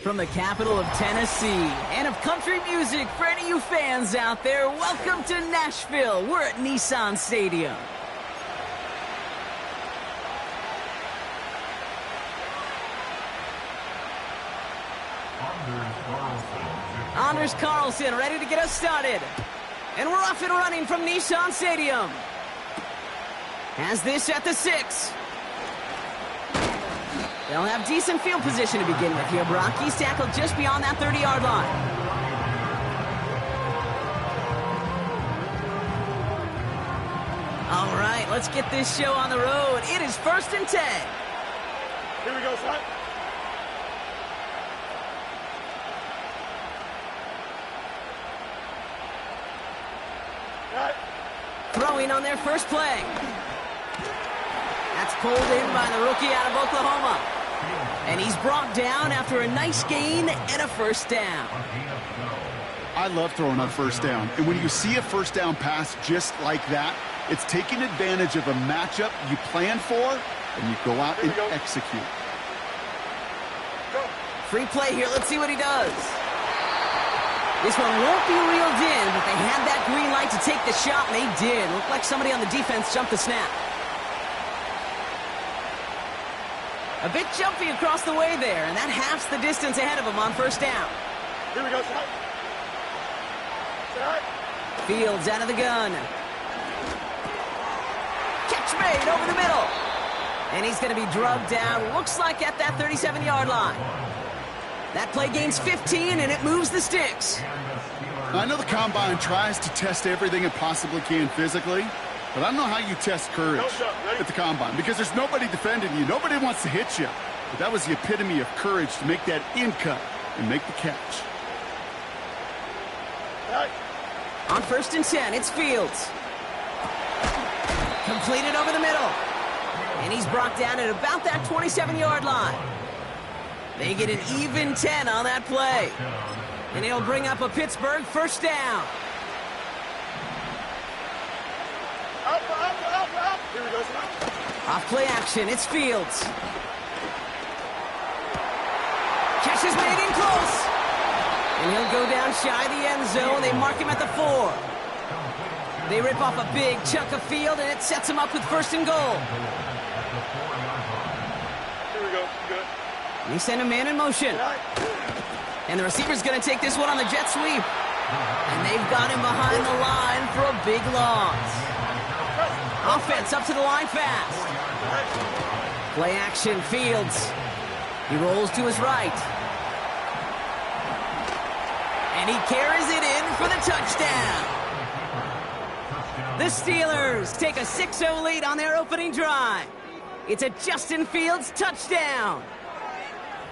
From the capital of Tennessee and of country music, for any of you fans out there, welcome to Nashville. We're at Nissan Stadium. Anders Carlson ready to get us started. And we're off and running from Nissan Stadium. Has this at the 6. They'll have decent field position to begin with here, Brock. He's tackled just beyond that 30-yard line. All right, let's get this show on the road. It is 1st and 10. Here we go, son. Throwing on their first play. That's pulled in by the rookie out of Oklahoma. And he's brought down after a nice gain and a first down. I love throwing on first down. And when you see a first down pass just like that, it's taking advantage of a matchup you plan for, and you go out and execute. Free play here. Let's see what he does. This one won't be reeled in, but they had that green light to take the shot, and they did. Looked like somebody on the defense jumped the snap. A bit jumpy across the way there, and that halves the distance ahead of him on first down. Here we go, son. Fields out of the gun. Catch made over the middle. And he's going to be drugged down, looks like at that 37-yard line. That play gains 15, and it moves the sticks. I know the Combine tries to test everything it possibly can physically, but I don't know how you test courage at the Combine, because there's nobody defending you. Nobody wants to hit you. But that was the epitome of courage to make that in cut and make the catch. On 1st and 10, it's Fields. Completed over the middle. And he's brought down at about that 27-yard line. They get an even 10 on that play. And it'll bring up a Pittsburgh first down. Here we go, son. Off play action, it's Fields. Catch is made in close. And he'll go down shy of the end zone. They mark him at the 4. They rip off a big chunk of field, and it sets him up with 1st and goal. Here we go. Good. They send a man in motion. And the receiver's going to take this one on the jet sweep. And they've got him behind the line for a big loss. Offense up to the line fast. Play action, Fields. He rolls to his right. And he carries it in for the touchdown. The Steelers take a 6-0 lead on their opening drive. It's a Justin Fields touchdown.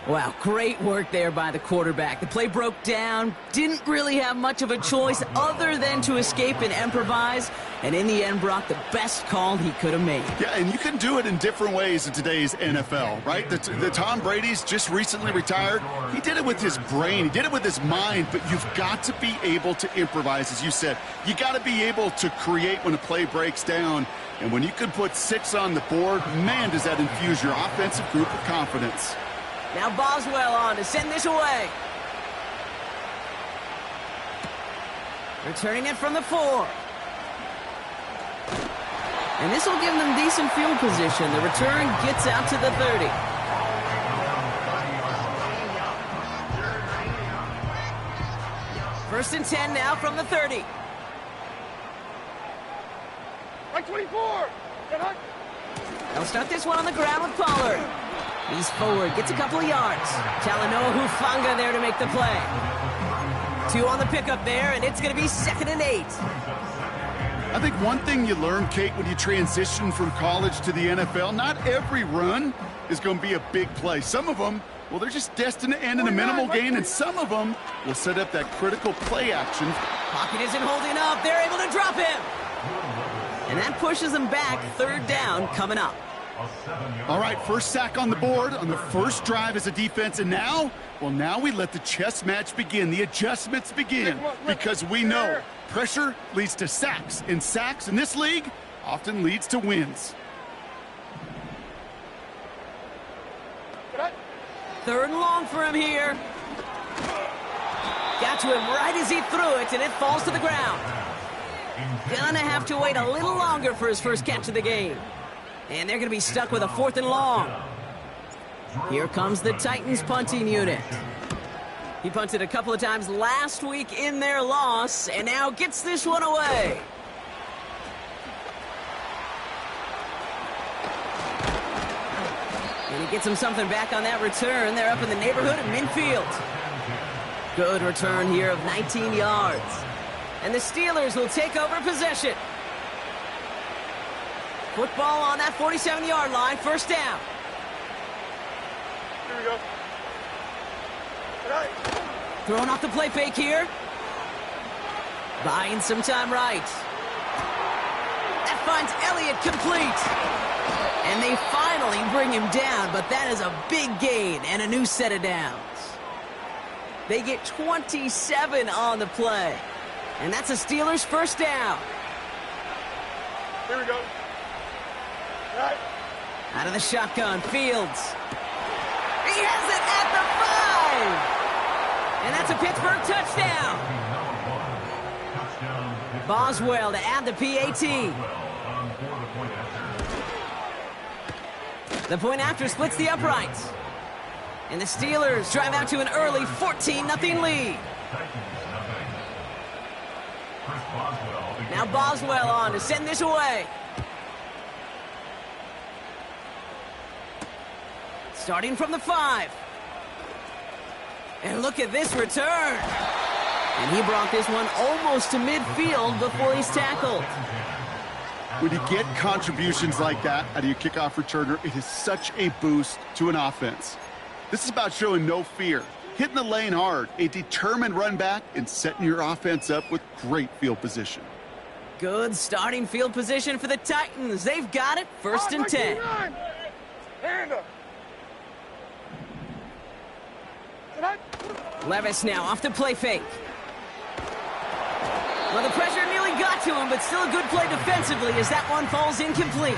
Wow, great work there by the quarterback. The play broke down, didn't really have much of a choice other than to escape and improvise, and in the end brought the best call he could have made. Yeah, and you can do it in different ways in today's NFL, right? The Tom Brady's just recently retired. He did it with his brain. He did it with his mind, but you've got to be able to improvise, as you said. You got to be able to create when a play breaks down, and when you can put 6 on the board, man, does that infuse your offensive group with confidence. Now Boswell on to send this away. Returning it from the 4. And this will give them decent field position. The return gets out to the 30. First and 10 now from the 30. Like 24. They'll start this one on the ground with Pollard. He's forward, gets a couple of yards. Talanoa Hufanga there to make the play. 2 on the pickup there, and it's going to be 2nd and 8. I think one thing you learn, Kate, when you transition from college to the NFL, not every run is going to be a big play. Some of them, well, they're just destined to end in a minimal gain, and some of them will set up that critical play action. Pocket isn't holding up. They're able to drop him. And that pushes them back. 3rd down coming up. All right, first sack on the board on the first drive as a defense, and now, well, now we let the chess match begin, the adjustments begin, because we know pressure leads to sacks, and sacks in this league often leads to wins. 3rd and long for him here. Got to him right as he threw it, and it falls to the ground. Gonna have to wait a little longer for his first catch of the game. And they're gonna be stuck with a 4th and long. Here comes the Titans punting unit. He punted a couple of times last week in their loss, and now gets this one away. And he gets him something back on that return. They're up in the neighborhood of midfield. Good return here of 19 yards. And the Steelers will take over possession. Football on that 47-yard line, first down. Here we go. All right. Throwing off the play fake here. Buying some time right. That finds Elliott complete. And they finally bring him down, but that is a big gain and a new set of downs. They get 27 on the play. And that's a Steelers first down. Here we go. All right. Out of the shotgun, Fields. He has it at the 5. And that's a Pittsburgh touchdown. Boswell to add the PAT. The point after splits the uprights. And the Steelers drive out to an early 14-0 lead. Now Boswell on to send this away. Starting from the 5. And look at this return. And he brought this one almost to midfield before he's tackled. When you get contributions like that out of your kickoff returner, it is such a boost to an offense. This is about showing no fear, hitting the lane hard, a determined run back, and setting your offense up with great field position. Good starting field position for the Titans. They've got it, 1st and 10. Hand up. Levis now off the play fake. Well, the pressure nearly got to him, but still a good play defensively as that one falls incomplete.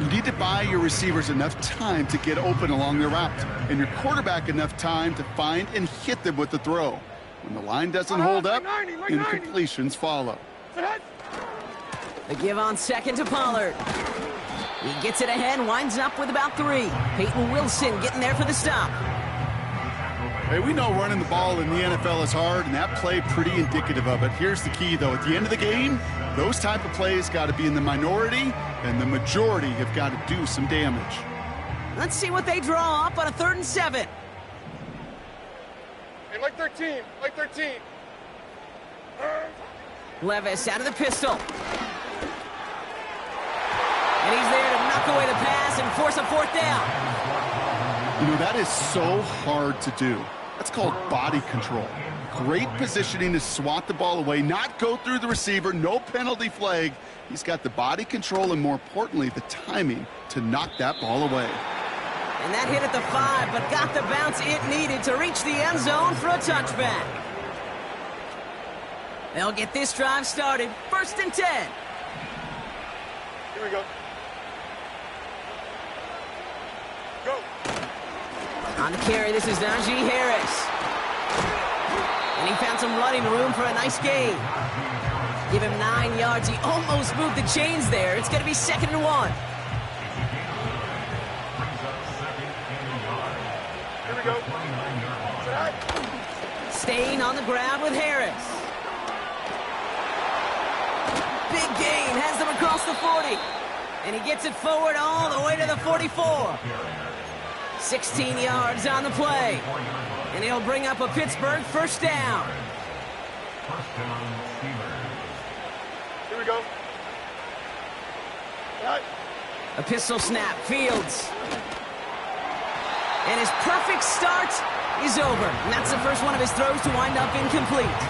You need to buy your receivers enough time to get open along their route, and your quarterback enough time to find and hit them with the throw. When the line doesn't hold up, incompletions follow. The give on second to Pollard. He gets it ahead, winds up with about 3. Peyton Wilson getting there for the stop. Hey, we know running the ball in the NFL is hard, and that play pretty indicative of it. Here's the key, though. At the end of the game, those type of plays got to be in the minority, and the majority have got to do some damage. Let's see what they draw up on a 3rd and 7. Hey, like 13. Like 13. Levis out of the pistol. And he's there to knock away the pass and force a 4th down. You know, that is so hard to do. That's called body control. Great positioning to swat the ball away, not go through the receiver, no penalty flag. He's got the body control and, more importantly, the timing to knock that ball away. And that hit at the 5, but got the bounce it needed to reach the end zone for a touchback. They'll get this drive started, 1st and 10. Here we go. Go. On the carry, this is Najee Harris. And he found some running room for a nice gain. Give him 9 yards. He almost moved the chains there. It's going to be 2nd and 1. Here we go. Staying on the ground with Harris. Big gain, has them across the 40. And he gets it forward all the way to the 44. 16 yards on the play. And he'll bring up a Pittsburgh first down. Here we go. Right. A pistol snap, Fields. And his perfect start is over. And that's the first one of his throws to wind up incomplete.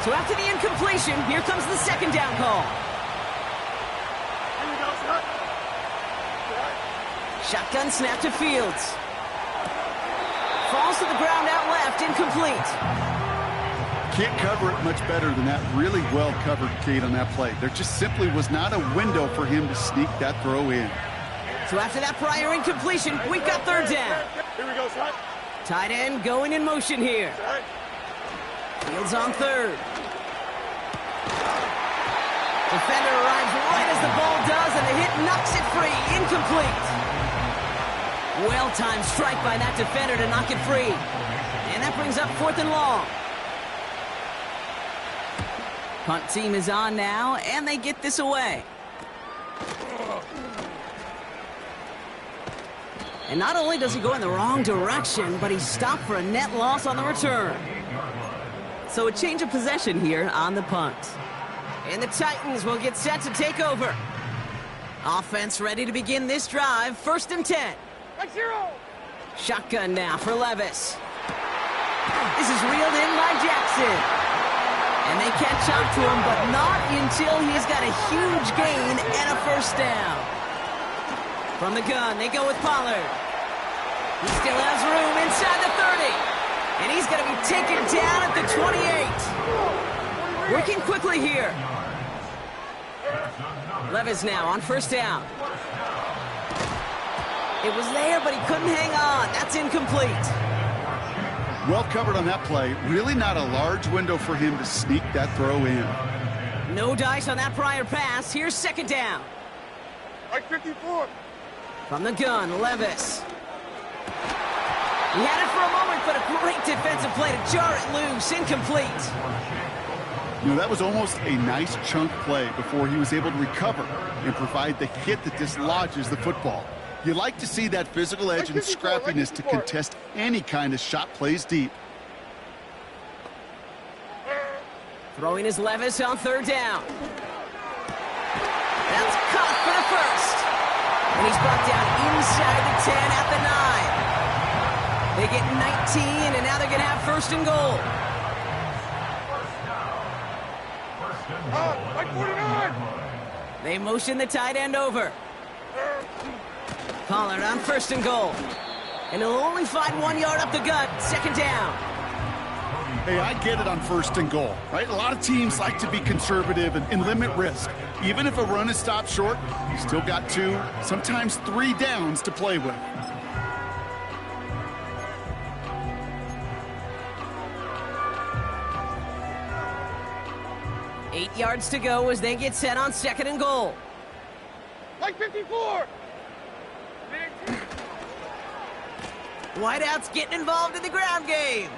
So after the incompletion, here comes the 2nd down call. Here we go, son. Shotgun snap to Fields. Falls to the ground out left, incomplete. Can't cover it much better than that. Really well covered, Kate, on that play. There just simply was not a window for him to sneak that throw in. So after that prior incompletion, we've got 3rd down. Here we go, son. Tight end going in motion here. Fields on third. Defender arrives right as the ball does, and the hit knocks it free. Incomplete. Well-timed strike by that defender to knock it free. And that brings up 4th and long. Punt team is on now, and they get this away. And not only does he go in the wrong direction, but he's stopped for a net loss on the return. So a change of possession here on the punt. And the Titans will get set to take over. Offense ready to begin this drive. 1st and 10. Shotgun now for Levis. This is reeled in by Jackson. And they catch up to him, but not until he's got a huge gain and a 1st down. From the gun, they go with Pollard. He still has room inside the 30. And he's going to be taken down at the 28. Working quickly here. Levis now on 1st down. It was there, but he couldn't hang on. That's incomplete. Well covered on that play. Really not a large window for him to sneak that throw in. No dice on that prior pass. Here's 2nd down. Like 54. From the gun, Levis. He had it for a moment, but a great defensive play to jar it loose. Incomplete. You know, that was almost a nice chunk play before he was able to recover and provide the hit that dislodges the football. You like to see that physical edge and scrappiness to contest any kind of shot plays deep. Throwing his Levis on 3rd down. That's caught for the 1st. And he's brought down inside the 10 at the 9. They get 19, and now they're going to have 1st and goal. Like 49. They motion the tight end over. Pollard on 1st and goal. And he'll only find 1 yard up the gut. 2nd down. Hey, I get it on 1st and goal, right? A lot of teams like to be conservative and limit risk. Even if a run is stopped short, you still got 2, sometimes 3 downs to play with. Eight yards to go as they get set on 2nd and goal. Like 54. Wideouts getting involved in the ground game.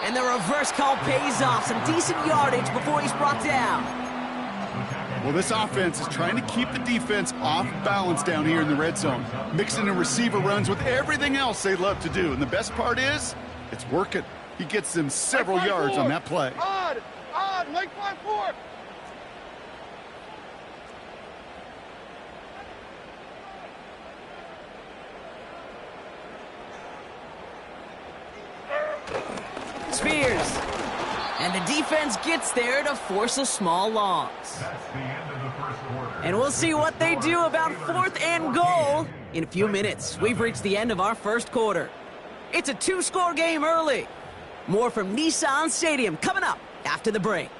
And the reverse call pays off. Some decent yardage before he's brought down. Well, this offense is trying to keep the defense off balance down here in the red zone, mixing in receiver runs with everything else they love to do. And the best part is, it's working. He gets them several yards on that play. Odd, like 5-4. Spears. And the defense gets there to force a small loss. And we'll see what they do about 4th and goal in a few minutes. We've reached the end of our 1st quarter. It's a 2-score game early. More from Nissan Stadium coming up after the break.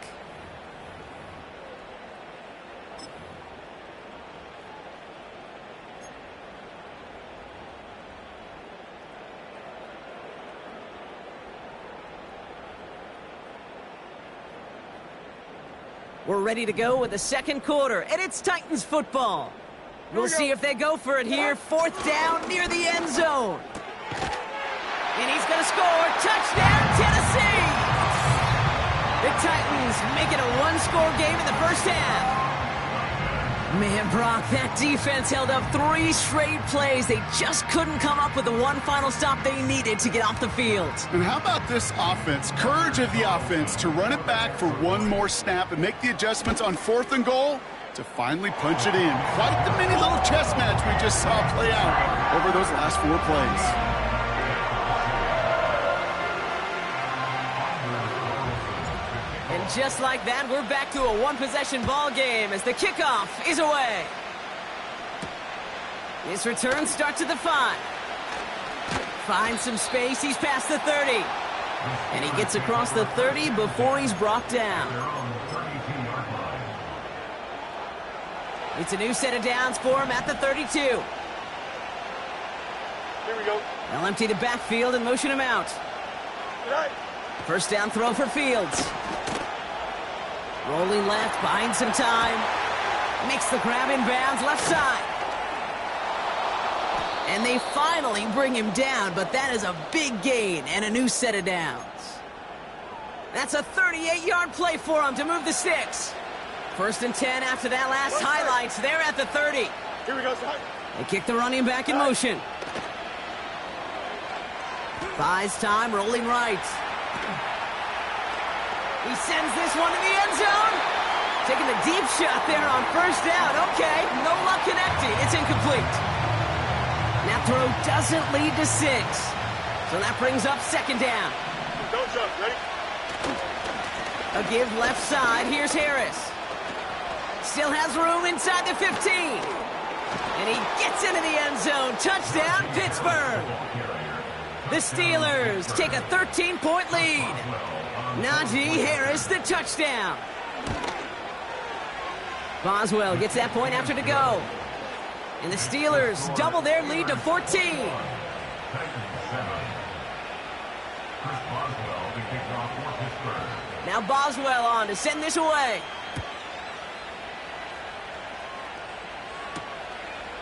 We're ready to go with the 2nd quarter, and it's Titans football. We'll see if they go for it here. 4th down near the end zone. And he's going to score. Touchdown, Tennessee! The Titans make it a 1-score game in the 1st half. Man, Brock, that defense held up 3 straight plays. They just couldn't come up with the one final stop they needed to get off the field. And how about this offense? Courage of the offense to run it back for one more snap and make the adjustments on 4th and goal to finally punch it in. Quite the mini little chess match we just saw play out over those last 4 plays. And just like that, we're back to a one-possession ball game as the kickoff is away. His return starts at the 5. Finds some space. He's past the 30. And he gets across the 30 before he's brought down. It's a new set of downs for him at the 32. Here we go. They'll empty the backfield and motion him out. First down throw for Fields. Rolling left, buying some time. Makes the grab in bounds, left side. And they finally bring him down, but that is a big gain and a new set of downs. That's a 38-yard play for him to move the sticks. First and 10 after that last highlights. They're at the 30. Here we go, son. They kick the running back in motion. Buys time, rolling right. He sends this one to the end zone. Taking the deep shot there on first down. Okay, no luck connecting. It's incomplete. That throw doesn't lead to 6. So that brings up second down. Don't jump, ready? A give left side. Here's Harris. Still has room inside the 15. And he gets into the end zone. Touchdown, Pittsburgh. The Steelers take a 13-point lead. Najee Harris, the touchdown. Boswell gets that point after to go. And the Steelers double their lead to 14. Now Boswell on to send this away.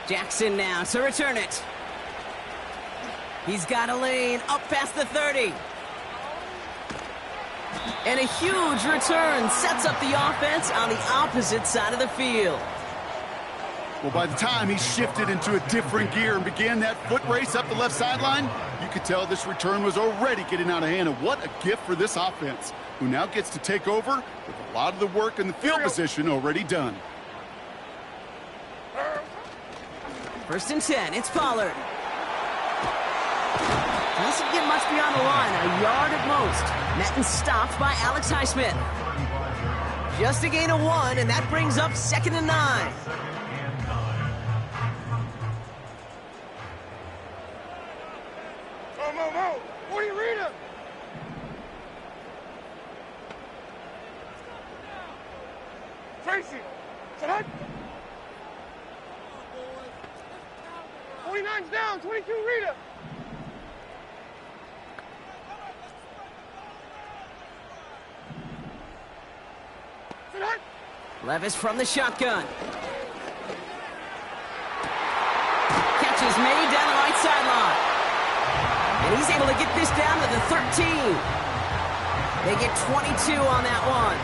Jackson now to return it. He's got a lane up past the 30. And a huge return sets up the offense on the opposite side of the field. Well, by the time he shifted into a different gear and began that foot race up the left sideline, you could tell this return was already getting out of hand. And what a gift for this offense, who now gets to take over with a lot of the work in the field position already done. First and 10, it's Pollard. Doesn't get much beyond the line, a yard at most. Madden stopped by Alex Highsmith. Just a gain of 1, and that brings up second and 9. Mo. What are you reading? Tracy. Tonight. 49's down. 22, Rita. Tonight. Levis from the shotgun. Catch is made down the right sideline. And he's able to get this down to the 13. They get 22 on that one.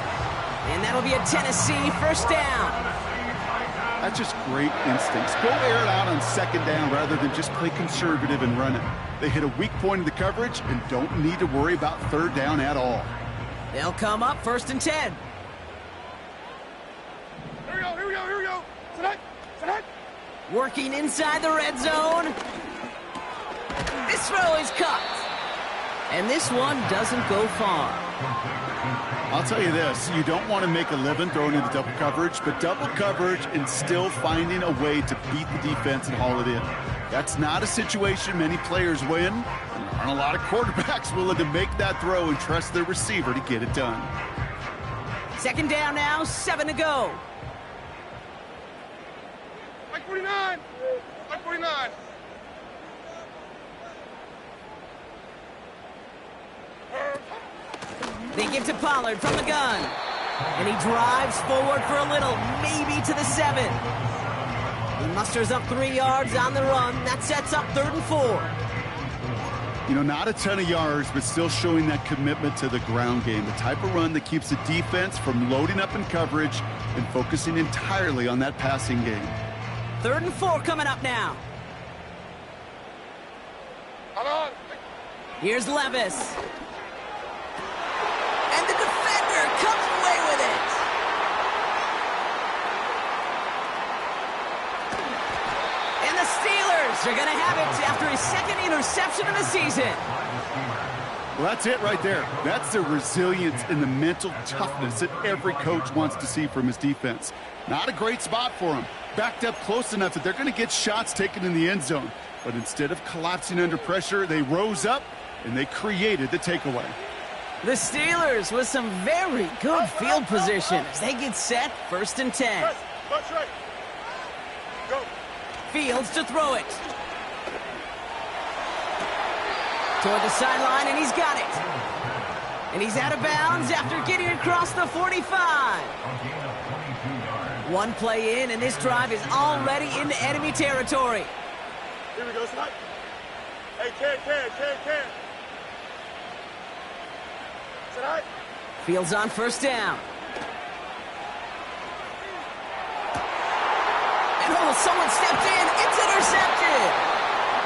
And that'll be a Tennessee first down. That's just great instincts. Go air it out on second down rather than just play conservative and run it. They hit a weak point in the coverage and don't need to worry about third down at all. They'll come up first and 10. Here we go. Tonight. Working inside the red zone. This throw is cut. And this one doesn't go far. I'll tell you this, you don't want to make a living throwing into double coverage, but double coverage and still finding a way to beat the defense and haul it in. That's not a situation many players win. And there aren't a lot of quarterbacks willing to make that throw and trust their receiver to get it done. Second down now, 7 to go. Like 49. Like 49. They give to Pollard from the gun. And he drives forward for a little, maybe to the 7. He musters up 3 yards on the run. That sets up 3rd and 4. You know, not a ton of yards, but still showing that commitment to the ground game. The type of run that keeps the defense from loading up in coverage and focusing entirely on that passing game. 3rd and 4 coming up now. Hold on. Here's Levis. And the defender comes away with it. And the Steelers are going to have it after his 2nd interception of the season. Well, that's it right there. That's the resilience and the mental toughness that every coach wants to see from his defense. Not a great spot for him. Backed up close enough that they're going to get shots taken in the end zone. But instead of collapsing under pressure, they rose up and they created the takeaway. The Steelers with some very good field position as they get set, 1st and 10. That's right. Go. Fields to throw it. Toward the sideline, and he's got it. And he's out of bounds after getting across the 45. One play in, and this drive is already into enemy territory. Here we go, Snipe. Hey, can. Tonight. Fields on first down. And someone stepped in. It's intercepted.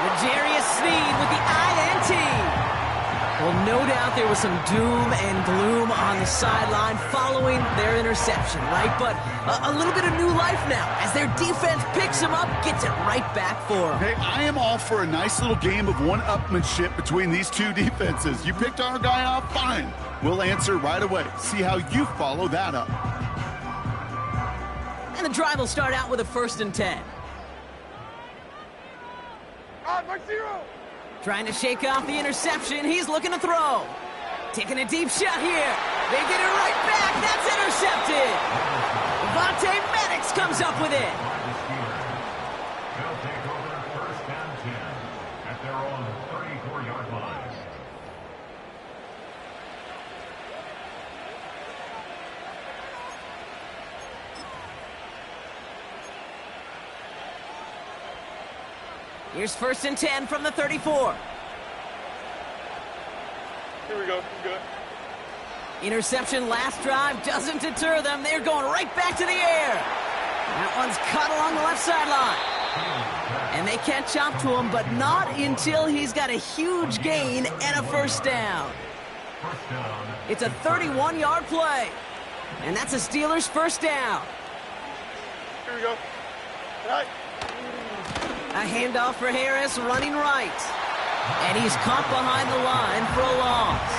L'Jarius Sneed with the INT. Well, no doubt there was some doom and gloom on the sideline following their interception, right? But a little bit of new life now as their defense picks him up, gets it right back for him. Hey, I am all for a nice little game of one-upmanship between these two defenses. You picked our guy off, fine. We'll answer right away. See how you follow that up. And the drive will start out with a 1st and 10. Mike 0. Trying to shake off the interception. He's looking to throw. Taking a deep shot here. They get it right back. That's intercepted. Vontae Maddox comes up with it. They'll take over 1st and 10 at their own 34-yard line. Here's 1st and 10 from the 34. Here we go. Good. Interception last drive doesn't deter them. They're going right back to the air. That one's caught along the left sideline. And they can't chop to him, but not until he's got a huge gain and a 1st down. It's a 31-yard play. And that's a Steelers 1st down. Here we go. Right. A handoff for Harris, running right. And he's caught behind the line for a loss.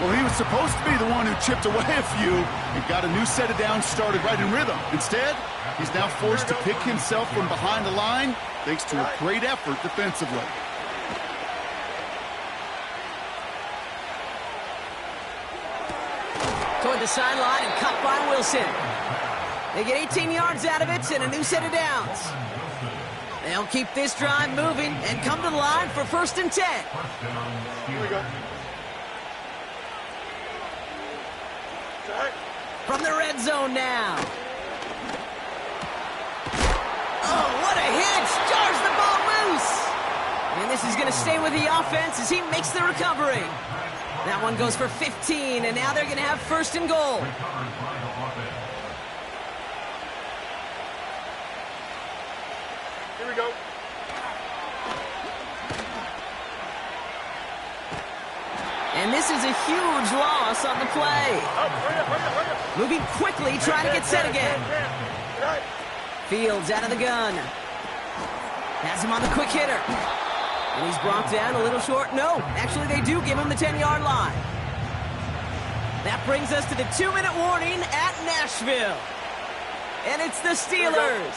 Well, he was supposed to be the one who chipped away a few and got a new set of downs started right in rhythm. Instead, he's now forced to pick himself from behind the line thanks to a great effort defensively. Toward the sideline and cut by Wilson. They get 18 yards out of it and a new set of downs. They'll keep this drive moving and come to the line for 1st and 10. Here we go. From the red zone now. Oh, what a hit! Jars the ball loose! And this is going to stay with the offense as he makes the recovery. That one goes for 15, and now they're going to have 1st and goal. Here we go. And this is a huge loss on the play. Hurry up. Moving quickly, trying to get set again. Fields out of the gun. Has him on the quick hitter. And he's brought down a little short. No, actually they do give him the 10-yard line. That brings us to the 2-minute warning at Nashville. And it's the Steelers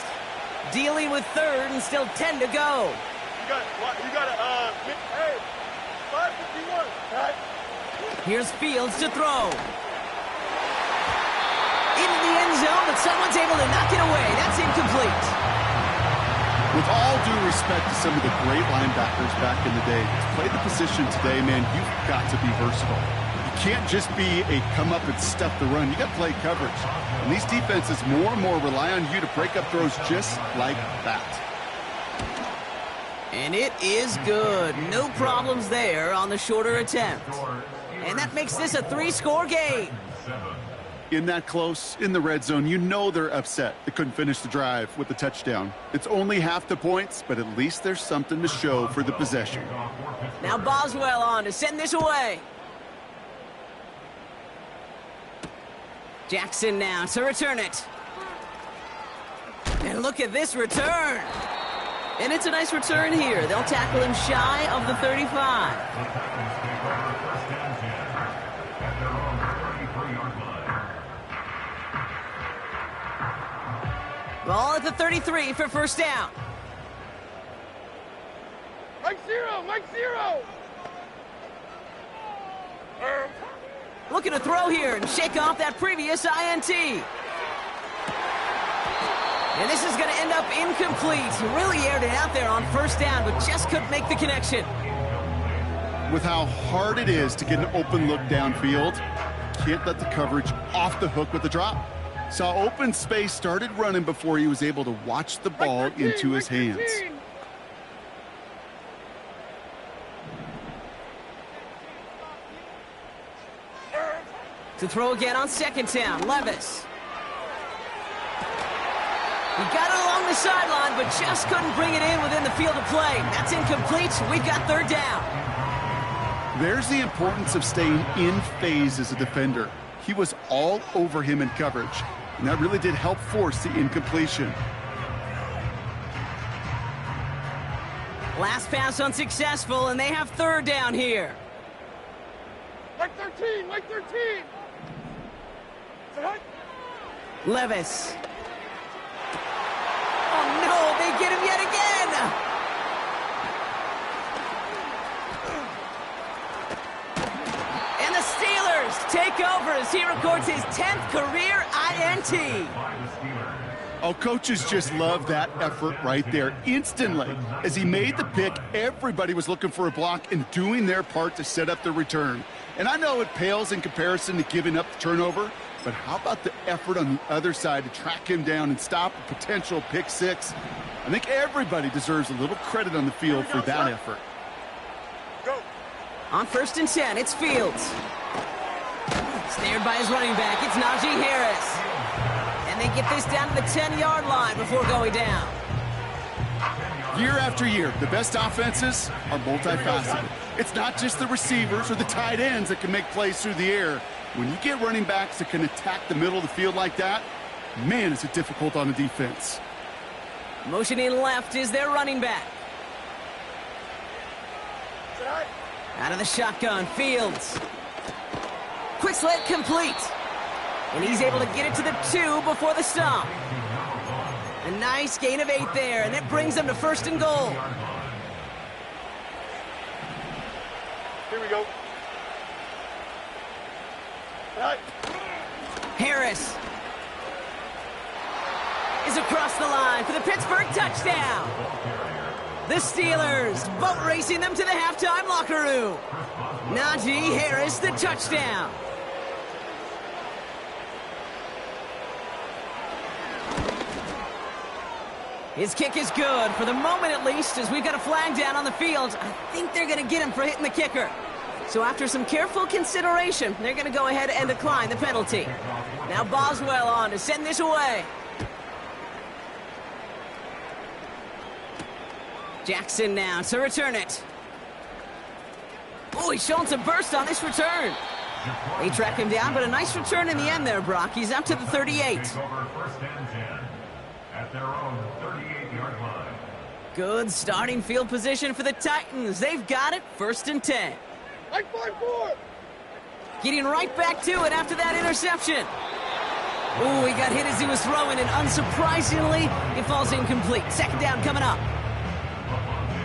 dealing with 3rd and still 10 to go. You got hey, 5:51. Right? Here's Fields to throw. Into the end zone, but someone's able to knock it away. That's incomplete. With all due respect to some of the great linebackers back in the day, to play the position today, man, you've got to be versatile. You can't just be a come up and stuff the run. You got to play coverage. And these defenses more and more rely on you to break up throws just like that. And it is good. No problems there on the shorter attempt. And that makes this a 3-score game. In that close, in the red zone, you know they're upset. They couldn't finish the drive with the touchdown. It's only half the points, but at least there's something to show for the possession. Now Boswell on to send this away. Jackson now to return it. And look at this return. And it's a nice return here. They'll tackle him shy of the 35. Ball at the 33 for 1st down. Mike 0. Looking to throw here and shake off that previous INT. And this is going to end up incomplete. He really aired it out there on 1st down, but just couldn't make the connection. With how hard it is to get an open look downfield, can't let the coverage off the hook with the drop. Saw open space, started running before he was able to watch the ball into his hands. To throw again on second down, Levis. He got it along the sideline, but just couldn't bring it in within the field of play. That's incomplete. We've got third down. There's the importance of staying in phase as a defender. He was all over him in coverage, and that really did help force the incompletion. Last pass unsuccessful, and they have third down here. Mike 13, Mike 13. Levis. Oh no, they get him yet again. And the Steelers take over as he records his 10th career INT. Oh, coaches just love that effort right there. Instantly, as he made the pick, everybody was looking for a block and doing their part to set up the return. And I know it pales in comparison to giving up the turnover, but how about the effort on the other side to track him down and stop a potential pick six? I think everybody deserves a little credit on the field for that effort. Go. On 1st and 10, it's Fields. Snared by his running back, it's Najee Harris. And they get this down to the 10-yard line before going down. Year after year, the best offenses are multifaceted. It's not just the receivers or the tight ends that can make plays through the air. When you get running backs that can attack the middle of the field like that, man, is it difficult on the defense. Motioning left is their running back. Out of the shotgun, Fields. Quick slant complete. And he's able to get it to the 2 before the stop. A nice gain of 8 there, and that brings them to 1st and goal. Here we go. Harris is across the line for the Pittsburgh touchdown. The Steelers boat racing them to the halftime locker room. Najee Harris, the touchdown. His kick is good, for the moment at least, as we've got a flag down on the field. I think they're going to get him for hitting the kicker. So after some careful consideration, they're going to go ahead and decline the penalty. Now Boswell on to send this away. Jackson now to return it. Oh, he's showing some burst on this return. They track him down, but a nice return in the end there, Brock. He's up to the 38. At their own 38-yard line. Good starting field position for the Titans. They've got it, 1st and 10. Mike 5-4. Getting right back to it after that interception. Oh, he got hit as he was throwing, and unsurprisingly, it falls incomplete. 2nd down coming up.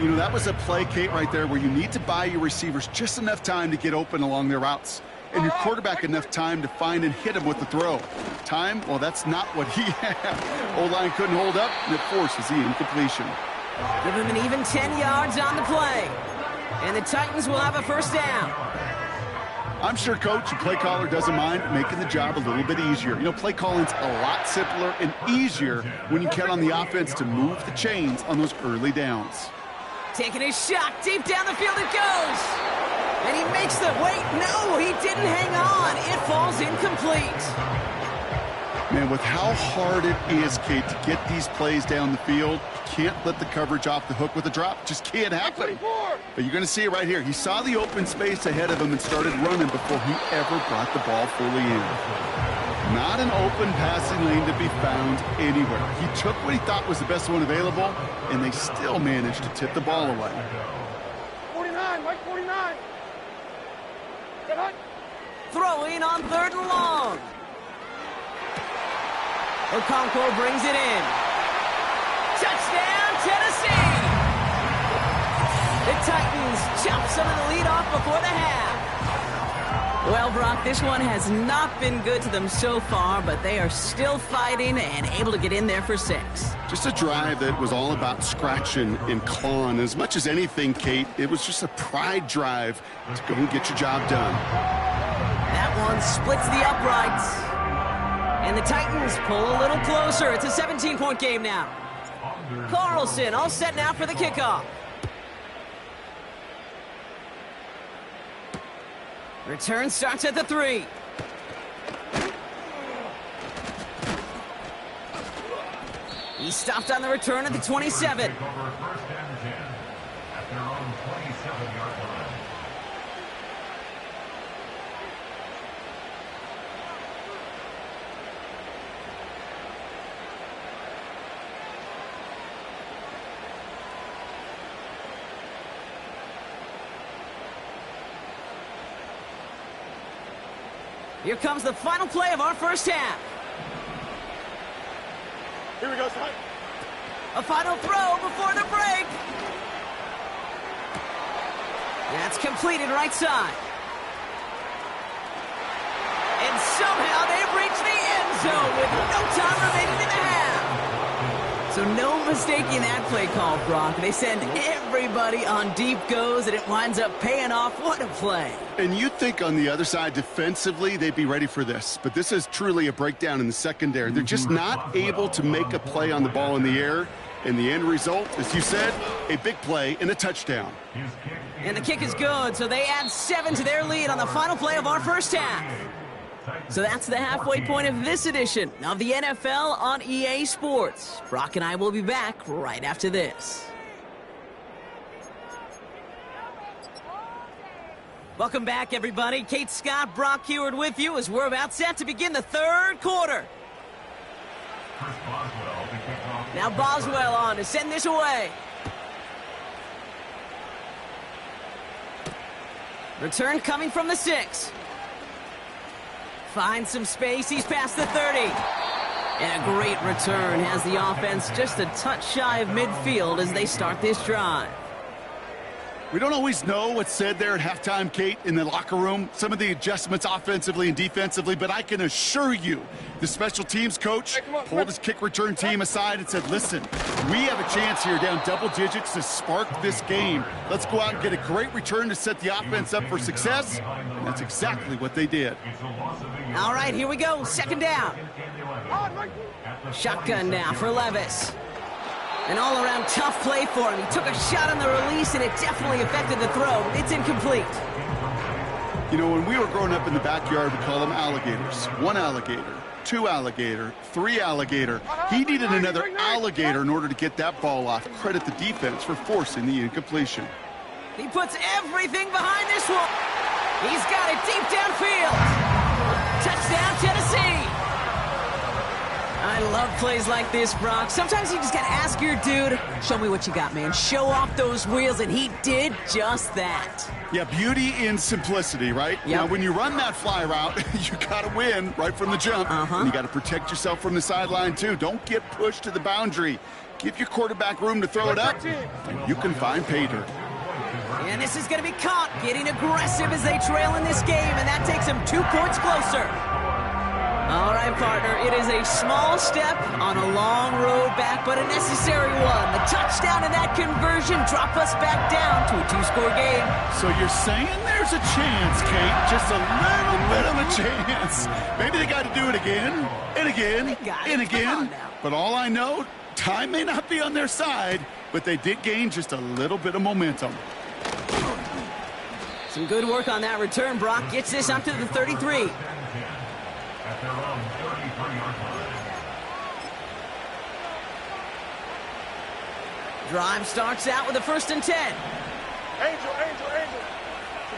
You know, that was a play, Kate, right there where you need to buy your receivers just enough time to get open along their routes. And your quarterback enough time to find and hit him with the throw. Time, well, that's not what he had. O-line couldn't hold up, and it forces the incompletion. Give him an even 10 yards on the play. And the Titans will have a 1st down. I'm sure coach and play caller doesn't mind making the job a little bit easier. You know, play calling's a lot simpler and easier when you count on the offense to move the chains on those early downs. Taking his shot, deep down the field it goes. And he makes the, wait, no, he didn't hang on. It falls incomplete. Man, with how hard it is, Kate, to get these plays down the field, you can't let the coverage off the hook with a drop. Just can't happen. But you're going to see it right here. He saw the open space ahead of him and started running before he ever brought the ball fully in. Not an open passing lane to be found anywhere. He took what he thought was the best one available, and they still managed to tip the ball away. 49, Mike 49. Get hot. Throwing on 3rd and long. Okonkwo brings it in. Touchdown, Tennessee! The Titans chop some of the lead off before the half. Well, Brock, this one has not been good to them so far, but they are still fighting and able to get in there for 6. Just a drive that was all about scratching and clawing. As much as anything, Kate, it was just a pride drive to go and get your job done. That one splits the uprights. And the Titans pull a little closer. It's a 17-point game now. Carlson all set now for the kickoff. Return starts at the 3. He stopped on the return at the 27. Here comes the final play of our first half. Here we go, son. A final throw before the break. That's completed right side. And somehow they've reached the end zone with no time remaining in the half. So no mistaking that play call, Brock. They send everybody on deep goes, and it winds up paying off. What a play. And you'd think on the other side, defensively, they'd be ready for this. But this is truly a breakdown in the secondary. They're just not able to make a play on the ball in the air. And the end result, as you said, a big play and a touchdown. And the kick is good, so they add 7 to their lead on the final play of our first half. So that's the halfway point of this edition of the NFL on EA Sports. Brock and I will be back right after this. Welcome back, everybody. Kate Scott, Brock Heward with you as we're about set to begin the third quarter. Now Boswell on to send this away. Return coming from the 6. Finds some space. He's past the 30. And a great return has the offense just a touch shy of midfield as they start this drive. We don't always know what's said there at halftime, Kate, in the locker room. Some of the adjustments offensively and defensively, but I can assure you the special teams coach pulled his kick return team aside and said, listen, we have a chance here down double digits to spark this game. Let's go out and get a great return to set the offense up for success. And that's exactly what they did. All right, here we go. Second down. Shotgun now for Levis. An all-around tough play for him. He took a shot on the release, and it definitely affected the throw. It's incomplete. You know, when we were growing up in the backyard, we call them alligators. 1 alligator, 2 alligator, 3 alligator. He needed another alligator in order to get that ball off. Credit the defense for forcing the incompletion. He puts everything behind this one. He's got it deep downfield. Touchdown, Tennessee. I love plays like this, Brock. Sometimes you just got to ask your dude, show me what you got, man. Show off those wheels, and he did just that. Yeah, beauty in simplicity, right? Yep. Now, when you run that fly route, you got to win right from the jump. And you got to protect yourself from the sideline, too. Don't get pushed to the boundary. Give your quarterback room to throw it up, and you can find pay dirt. And this is going to be caught, getting aggressive as they trail in this game, and that takes them 2 points closer. All right, partner, it is a small step on a long road back, but a necessary one. The touchdown and that conversion drop us back down to a 2-score game. So you're saying there's a chance, Kate, just a little bit of a chance. Maybe they got to do it again, and again, and again. But all I know, time may not be on their side, but they did gain just a little bit of momentum. Some good work on that return. Brock gets this up to the 33. At their own 33-yard line. Drive starts out with a 1st and 10. Angel.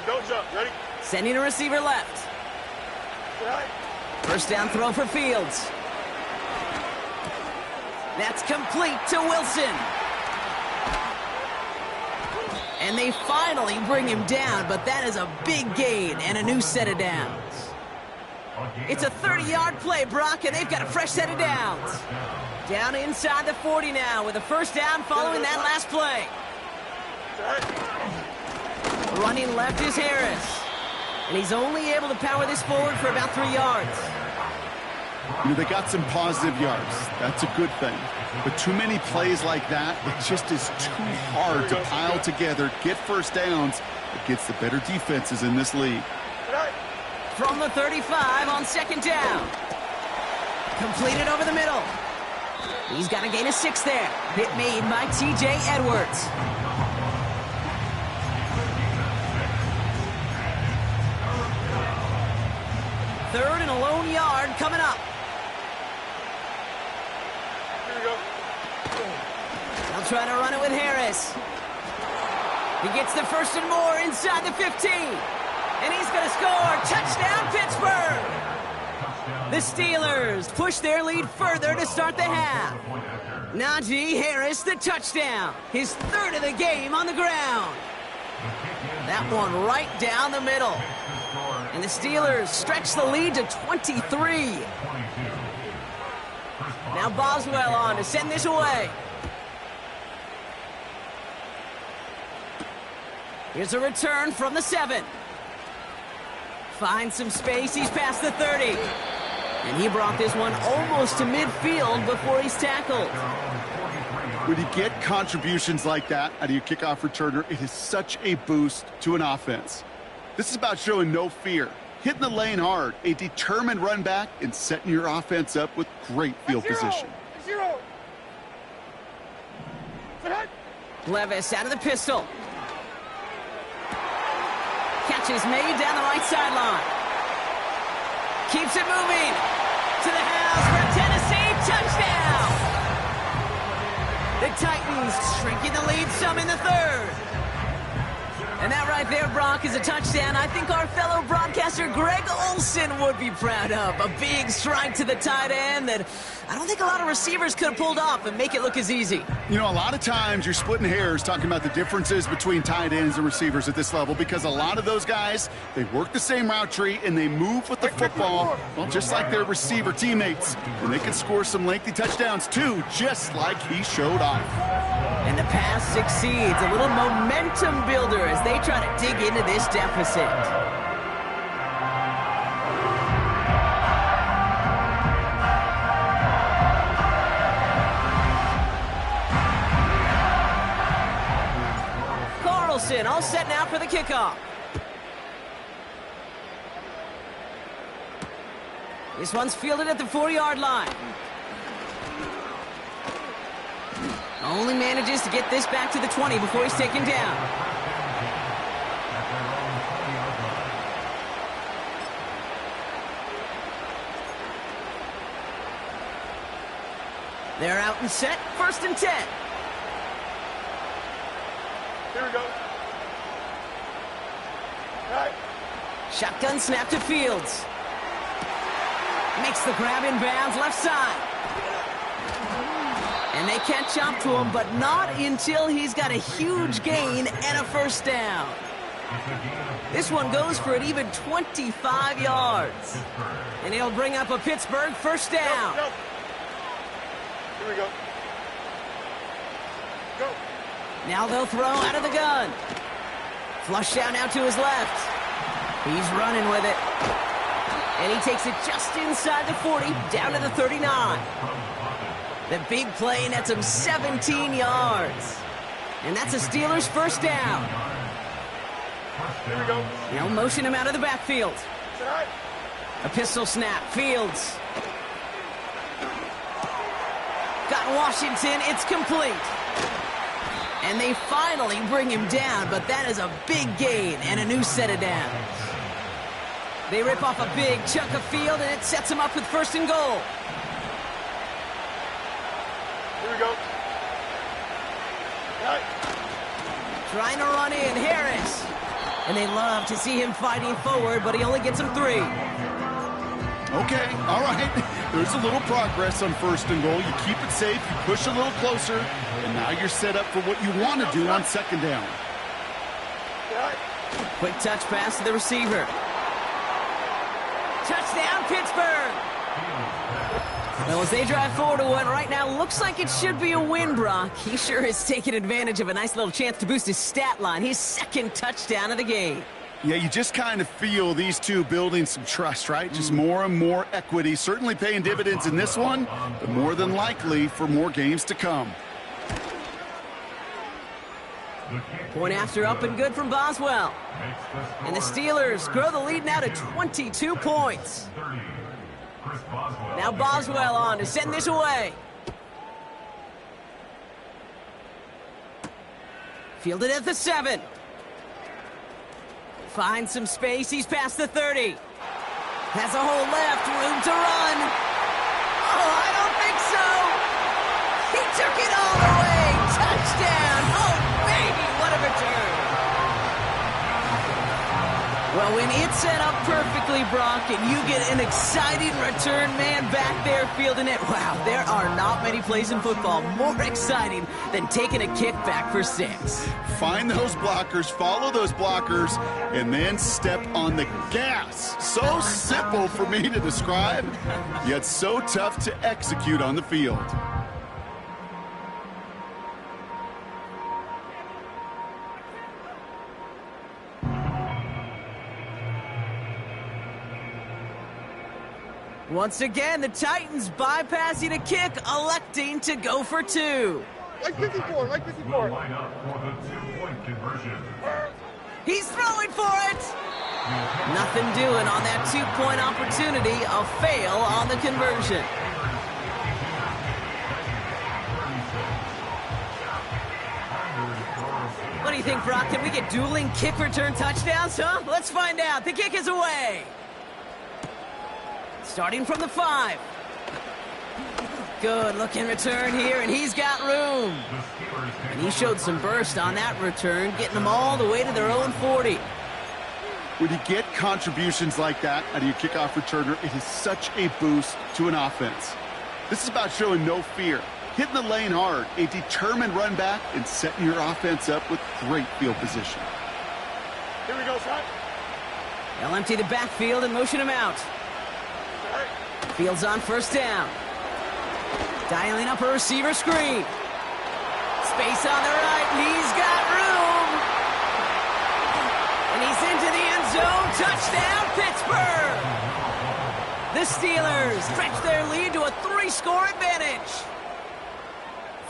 Don't jump. Ready? Sending a receiver left. Right. First down throw for Fields. That's complete to Wilson. And they finally bring him down, but that is a big gain and a new set of downs. It's a 30-yard play, Brock, and they've got a fresh set of downs. Down inside the 40 now with a first down following that last play. Running left is Harris. And he's only able to power this forward for about 3 yards. You know, they got some positive yards. That's a good thing. But too many plays like that, it just is too hard to pile together, get first downs against the better defenses in this league. From the 35 on second down. Completed over the middle. He's got a gain of 6 there. Hit made by T.J. Edwards. Third and a lone yard coming up. Here we go. They'll try to run it with Harris. He gets the first and more inside the 15. And he's going to score. Touchdown, Pittsburgh! The Steelers push their lead further to start the half. Najee Harris, the touchdown. His third of the game on the ground. That one right down the middle. And the Steelers stretch the lead to 23. Now Boswell on to send this away. Here's a return from the 7. Finds some space. He's past the 30. And he brought this one almost to midfield before he's tackled. When you get contributions like that out of your kickoff returner, it is such a boost to an offense. This is about showing no fear, hitting the lane hard, a determined run back, and setting your offense up with great field position. Levis out of the pistol. Catch is made down the right sideline. Keeps it moving. To the house for Tennessee. Touchdown! The Titans shrinking the lead some in the third. And that right there, Brock, is a touchdown I think our fellow broadcaster Greg Olsen would be proud of. A big strike to the tight end that I don't think a lot of receivers could have pulled off and make it look as easy. You know, a lot of times you're splitting hairs talking about the differences between tight ends and receivers at this level because a lot of those guys, they work the same route tree and they move with the football, well, just like their receiver teammates. And they can score some lengthy touchdowns too, just like he showed off. And the pass succeeds. A little momentum builder as they try to dig into this deficit. Carlson all set now for the kickoff. This one's fielded at the 4-yard line. Only manages to get this back to the 20 before he's taken down. They're out and set. 1st and 10. Here we go. All right. Shotgun snap to Fields. Makes the grab in bounds left side. And they catch up to him, but not until he's got a huge gain and a first down. This one goes for an even 25 yards. And he'll bring up a Pittsburgh first down. Go. Here we go. Go. Now they'll throw out of the gun. Flush down now to his left. He's running with it. And he takes it just inside the 40, down to the 39. The big play nets him 17 yards. And that's a Steelers first down. Here we go. They'll motion him out of the backfield. All right. A pistol snap. Fields. Got Washington. It's complete. And they finally bring him down, but that is a big gain and a new set of downs. They rip off a big chunk of field, and it sets him up with 1st and goal. Here we go. All right. Trying to run in, Harris. And they love to see him fighting forward, but he only gets him 3. Okay, all right. There's a little progress on 1st and goal. You keep it safe, you push a little closer, and now you're set up for what you want to do on 2nd down. All right. Quick touch pass to the receiver. Touchdown, Pittsburgh! Well, as they drive forward to one right now, looks like it should be a win, Brock. He sure has taken advantage of a nice little chance to boost his stat line. His 2nd touchdown of the game. Yeah, you just kind of feel these two building some trust, right? Just more and more equity, certainly paying dividends in this one, but more than likely for more games to come. Point after up and good from Boswell. And the Steelers grow the lead now to 22 points. Now Boswell on to send this away. Fielded at the 7. Finds some space. He's past the 30. Has a hole left. Room to run. Oh, I don't think so. He took it all the way. Touchdown. Oh, baby, what a return. Well, when it's set up perfectly, Brock, and you get an exciting return man back there fielding it, wow, there are not many plays in football more exciting than taking a kick back for 6. Find those blockers, follow those blockers, and then step on the gas. So simple for me to describe, yet so tough to execute on the field. Once again, the Titans bypassing a kick, electing to go for 2. Like 54, like 54. Line up for the 2-point conversion. He's throwing for it. Nothing doing on that 2-point opportunity. A fail on the conversion. What do you think, Brock? Can we get dueling kick return touchdowns, huh? Let's find out. The kick is away. Starting from the 5. Good looking return here, and he's got room. And he showed some burst on that return, getting them all the way to their own 40. When you get contributions like that out of your kickoff returner, it is such a boost to an offense. This is about showing no fear, hitting the lane hard, a determined run back, and setting your offense up with great field position. Here we go, son. They'll empty the backfield and motion him out. Fields on first down. Dialing up a receiver screen. Space on the right. He's got room. And he's into the end zone. Touchdown, Pittsburgh. The Steelers stretch their lead to a 3-score advantage.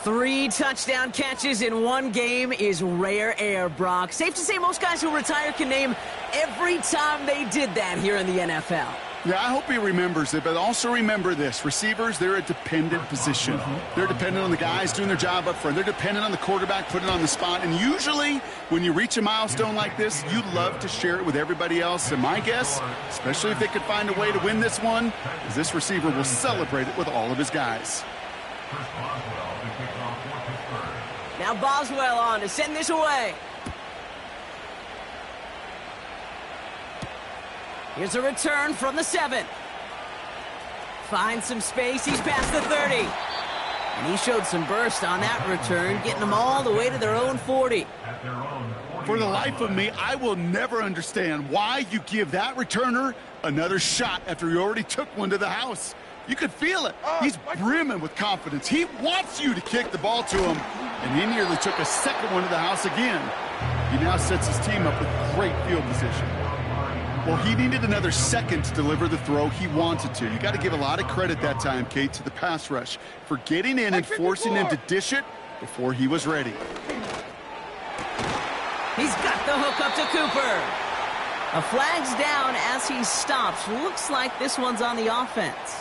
3 touchdown catches in one game is rare air, Brock. Safe to say most guys who retire can name every time they did that here in the NFL. Yeah, I hope he remembers it, but also remember this. Receivers, they're a dependent position. They're dependent on the guys doing their job up front. They're dependent on the quarterback putting it on the spot. And usually, when you reach a milestone like this, you love to share it with everybody else. And my guess, especially if they could find a way to win this one, is this receiver will celebrate it with all of his guys. Now Boswell on to send this away. Here's a return from the 7. Finds some space. He's past the 30. And he showed some burst on that return, getting them all the way to their own 40. For the life of me, I will never understand why you give that returner another shot after he already took one to the house. You could feel it. He's brimming with confidence. He wants you to kick the ball to him, and he nearly took a second one to the house again. He now sets his team up with great field position. Well, he needed another second to deliver the throw he wanted to. You got to give a lot of credit that time, Kate, to the pass rush for getting in and forcing him to dish it before he was ready. He's got the hook up to Cooper. A flag's down as he stops. Looks like this one's on the offense.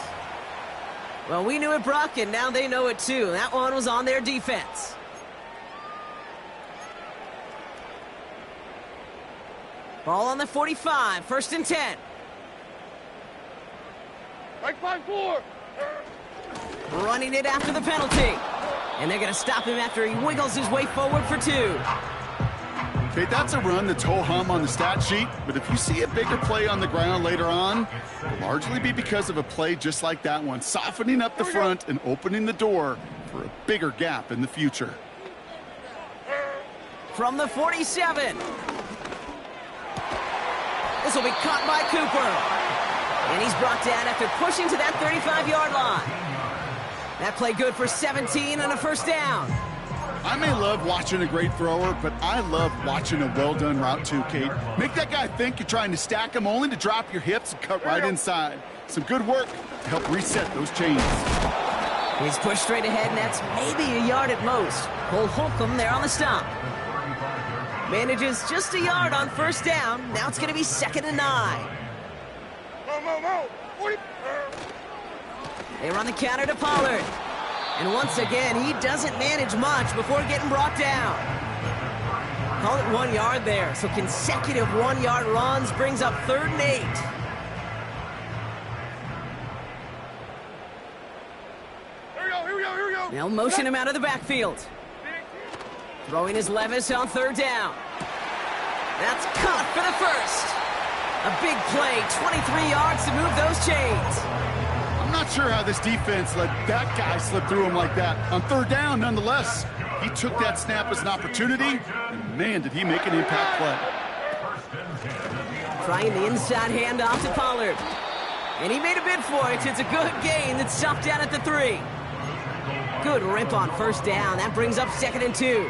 Well, we knew it, Brock, and now they know it too. That one was on their defense. Ball on the 45, 1st and 10. Like 5-4. Running it after the penalty. And they're going to stop him after he wiggles his way forward for 2. Okay, that's a run that's ho-hum on the stat sheet, but if you see a bigger play on the ground later on, it'll largely be because of a play just like that one, softening up the front and opening the door for a bigger gap in the future. From the 47. This will be caught by Cooper. And he's brought down after pushing to that 35-yard line. That play good for 17 and a 1st down. I may love watching a great thrower, but I love watching a well-done route too, Kate. Make that guy think you're trying to stack him only to drop your hips and cut right inside. Some good work to help reset those chains. He's pushed straight ahead, and that's maybe a yard at most. Cole Holcomb there on the stop. Manages just a yard on first down. Now it's going to be 2nd and 9. They run the counter to Pollard. And once again, he doesn't manage much before getting brought down. Call it 1 yard there. So consecutive 1-yard runs brings up 3rd and 8. Here we go. They'll motion him out of the backfield. Throwing his Levis on 3rd down. That's caught for the first. A big play, 23 yards to move those chains. I'm not sure how this defense let that guy slip through him like that. On 3rd down, nonetheless, he took that snap as an opportunity, and man, did he make an impact play. Trying the inside handoff to Pollard. And he made a bid for it. It's a good gain that's stopped down at the 3. Good rip on first down. That brings up 2nd and 2.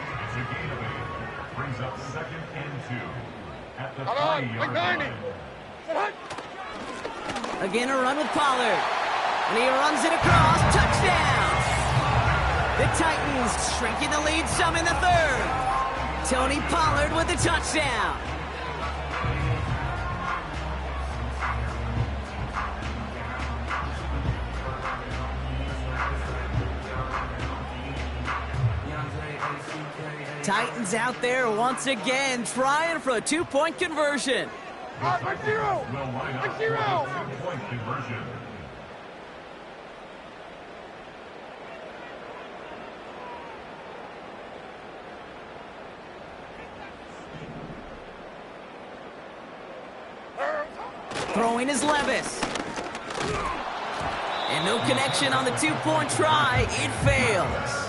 Brings up 2nd and 2 at the Hold on, 3-yard like 90. line. Again, a run with Pollard. And he runs it across. Touchdown! The Titans shrinking the lead some in the 3rd. Tony Pollard with the touchdown. Titans out there once again trying for a 2-point conversion. Like 0. Will line up Like for a 0. 2-point conversion. Throwing is Levis. And no connection on the 2-point try. It fails.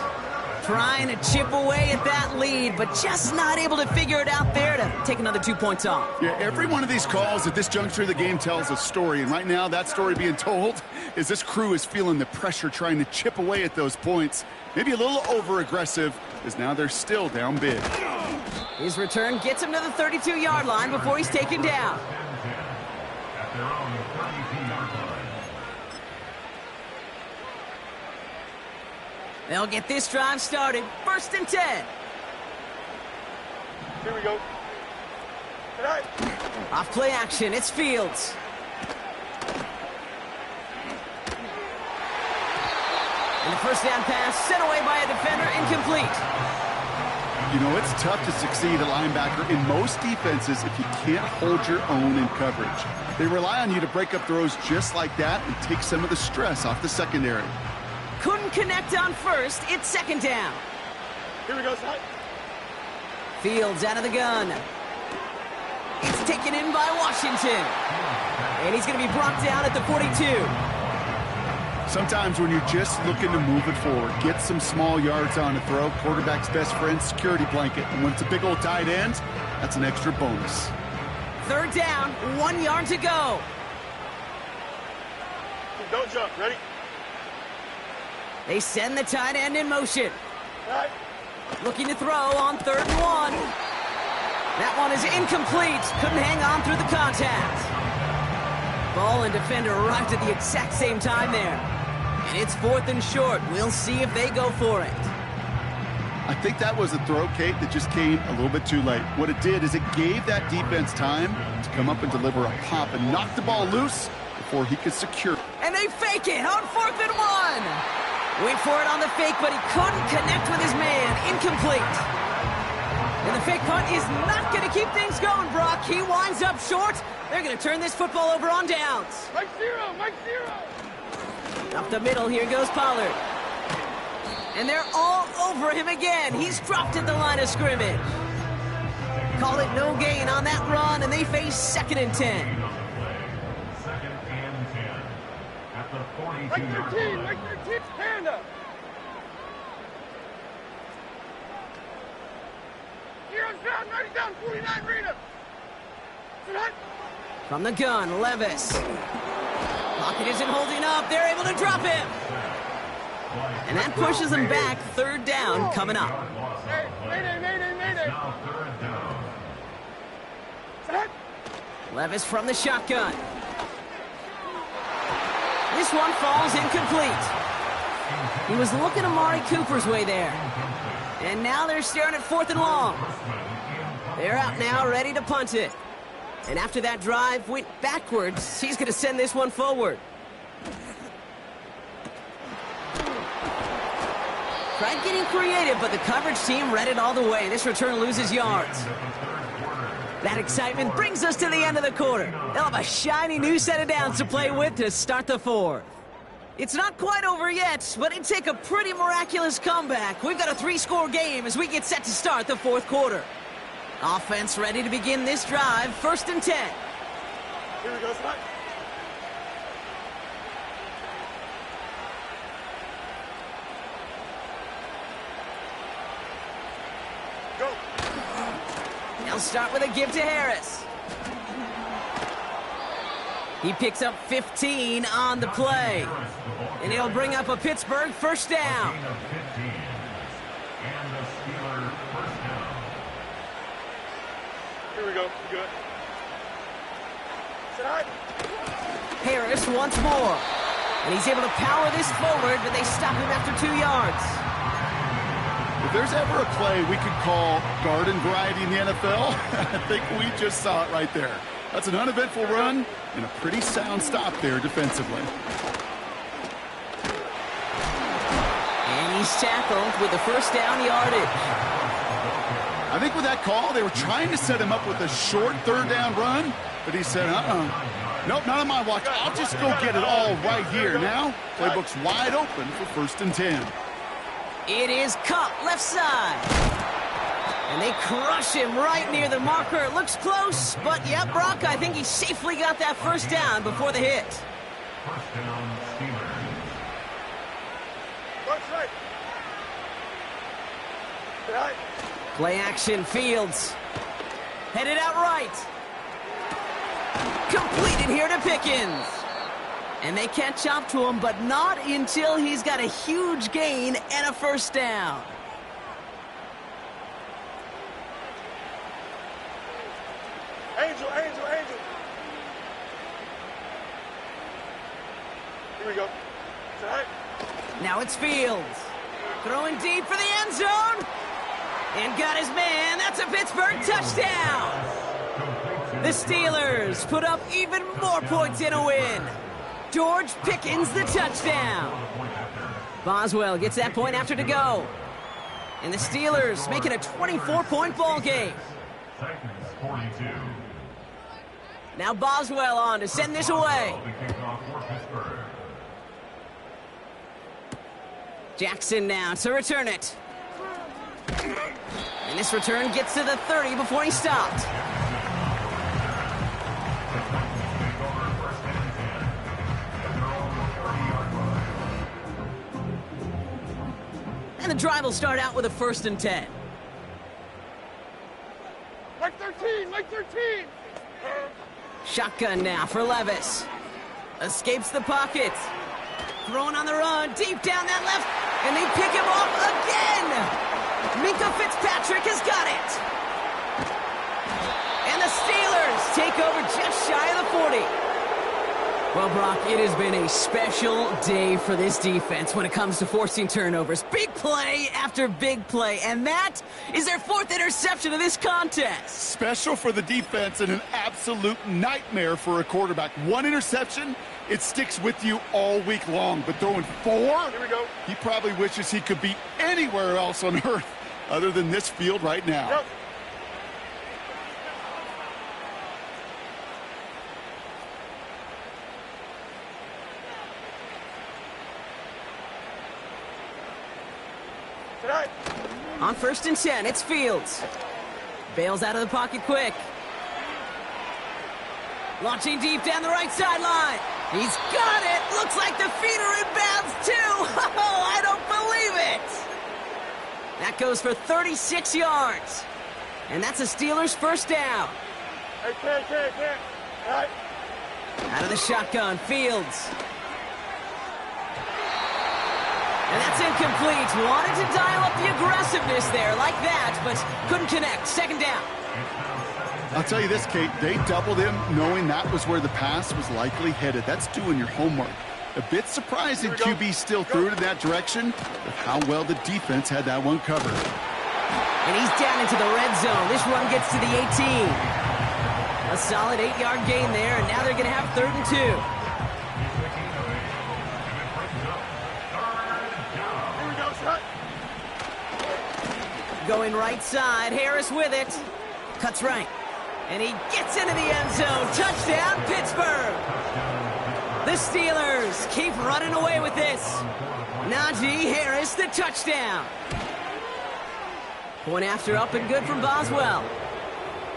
Trying to chip away at that lead, but just not able to figure it out there to take another 2 points off. Yeah, every one of these calls at this juncture of the game tells a story, and right now that story being told is this crew is feeling the pressure trying to chip away at those points. Maybe a little over-aggressive, as now they're still down big. His return gets him to the 32-yard line before he's taken down. At their own 32-yard line. They'll get this drive started. 1st and 10. Here we go. Tonight. Off play action, it's Fields. And the first down pass sent away by a defender, incomplete. You know, it's tough to succeed at linebacker in most defenses if you can't hold your own in coverage. They rely on you to break up throws just like that and take some of the stress off the secondary. Couldn't connect on first. It's 2nd down. Here we go, son. Fields out of the gun. It's taken in by Washington. And he's going to be brought down at the 42. Sometimes when you're just looking to move it forward, get some small yards on a throw, quarterback's best friend, security blanket. And when it's a big old tight end, that's an extra bonus. 3rd down, 1 yard to go. Don't jump. Ready? They send the tight end in motion. Right. Looking to throw on 3rd and 1. That one is incomplete. Couldn't hang on through the contact. Ball and defender arrived at the exact same time there. And it's 4th and short. We'll see if they go for it. I think that was a throw, Kate, that just came a little bit too late. What it did is it gave that defense time to come up and deliver a pop and knock the ball loose before he could secure it. And they fake it on 4th and 1. Went for it on the fake, but he couldn't connect with his man. Incomplete. And the fake punt is not going to keep things going, Brock. He winds up short. They're going to turn this football over on downs. Like 0. Like 0. Up the middle, here goes Pollard. And they're all over him again. He's dropped at the line of scrimmage. Call it no gain on that run, and they face 2nd and 10. 2nd and 10 at the 42-yard Like 13. line. Like 13. Panda. Heroes down. 90 down. 49 Rita. Tonight. From the gun, Levis. Pocket isn't holding up. They're able to drop him. And that pushes them back. 3rd down coming up. Hey, mayday. Now third down. Set. Levis from the shotgun. This one falls incomplete. He was looking Amari Cooper's way there. And now they're staring at 4th and long. They're out now, ready to punt it. And after that drive went backwards, he's going to send this one forward. Tried getting creative, but the coverage team read it all the way. This return loses yards. That excitement brings us to the end of the quarter. They'll have a shiny new set of downs to play with to start the 4th. It's not quite over yet, but it'd take a pretty miraculous comeback. We've got a 3-score game as we get set to start the 4th quarter. Offense ready to begin this drive, 1st and 10. Here we go, Spot. Go. They'll start with a give to Harris. He picks up 15 on the play. And he'll bring up a Pittsburgh 1st down. Gain of 15. And the Steelers first down. Here we go. We good. Set high. Harris once more. And he's able to power this forward, but they stop him after 2 yards. If there's ever a play we could call garden variety in the NFL, I think we just saw it right there. That's an uneventful run and a pretty sound stop there defensively. And he's tackled with the 1st down yardage. I think with that call, they were trying to set him up with a short 3rd down run, but he said, nope, not on my watch. I'll just go get it all right here. Now, playbook's wide open for 1st and 10. It is Cup, left side. And they crush him right near the marker. It looks close, but yeah, Brock, I think he safely got that 1st down before the hit. 1st down, Steelers. Watch right. Set high. Play action, Fields. Headed out right. Completed here to Pickens. And they catch up to him, but not until he's got a huge gain and a 1st down. Angel. Here we go. Set high. Now it's Fields. Throwing deep for the end zone. And got his man. That's a Pittsburgh touchdown. The Steelers put up even more points in a win. George Pickens the touchdown. Boswell gets that point after to go. And the Steelers make it a 24-point ball game. Titans 42. Now Boswell on to send this away. The kickoff for Pittsburgh. Jackson now to return it. And this return gets to the 30 before he stopped. And the drive will start out with a 1st and 10. Mike 13. Shotgun now for Levis. Escapes the pocket. Thrown on the run, deep down that left, and they pick him off again. Minka Fitzpatrick has got it. And the Steelers take over just shy of the 40. Well, Brock, it has been a special day for this defense when it comes to forcing turnovers. Big play after big play, and that is their 4th interception of this contest. Special for the defense and an absolute nightmare for a quarterback. 1 interception, it sticks with you all week long. But throwing 4, Here we go. he probably wishes he could be anywhere else on earth other than this field right now. Yep. Set high. On 1st and 10, it's Fields. Bails out of the pocket quick. Launching deep down the right sideline. He's got it. Looks like the feet are in bounds too. Oh, I don't believe it. That goes for 36 yards. And that's a Steelers 1st down. Hey, can't. All right. Out of the shotgun, Fields. And that's incomplete. Wanted to dial up the aggressiveness there like that, but couldn't connect. Second down. I'll tell you this, Kate, they doubled him knowing that was where the pass was likely headed. That's doing your homework. A bit surprising QB still threw it in that direction, but how well the defense had that one covered. And he's down into the red zone. This run gets to the 18. A solid 8-yard gain there, and now they're going to have 3rd and 2. Here we go, shot. Going right side, Harris with it. Cuts right. And he gets into the end zone. Touchdown, Pittsburgh. The Steelers keep running away with this. Najee Harris, the touchdown. Point after up and good from Boswell.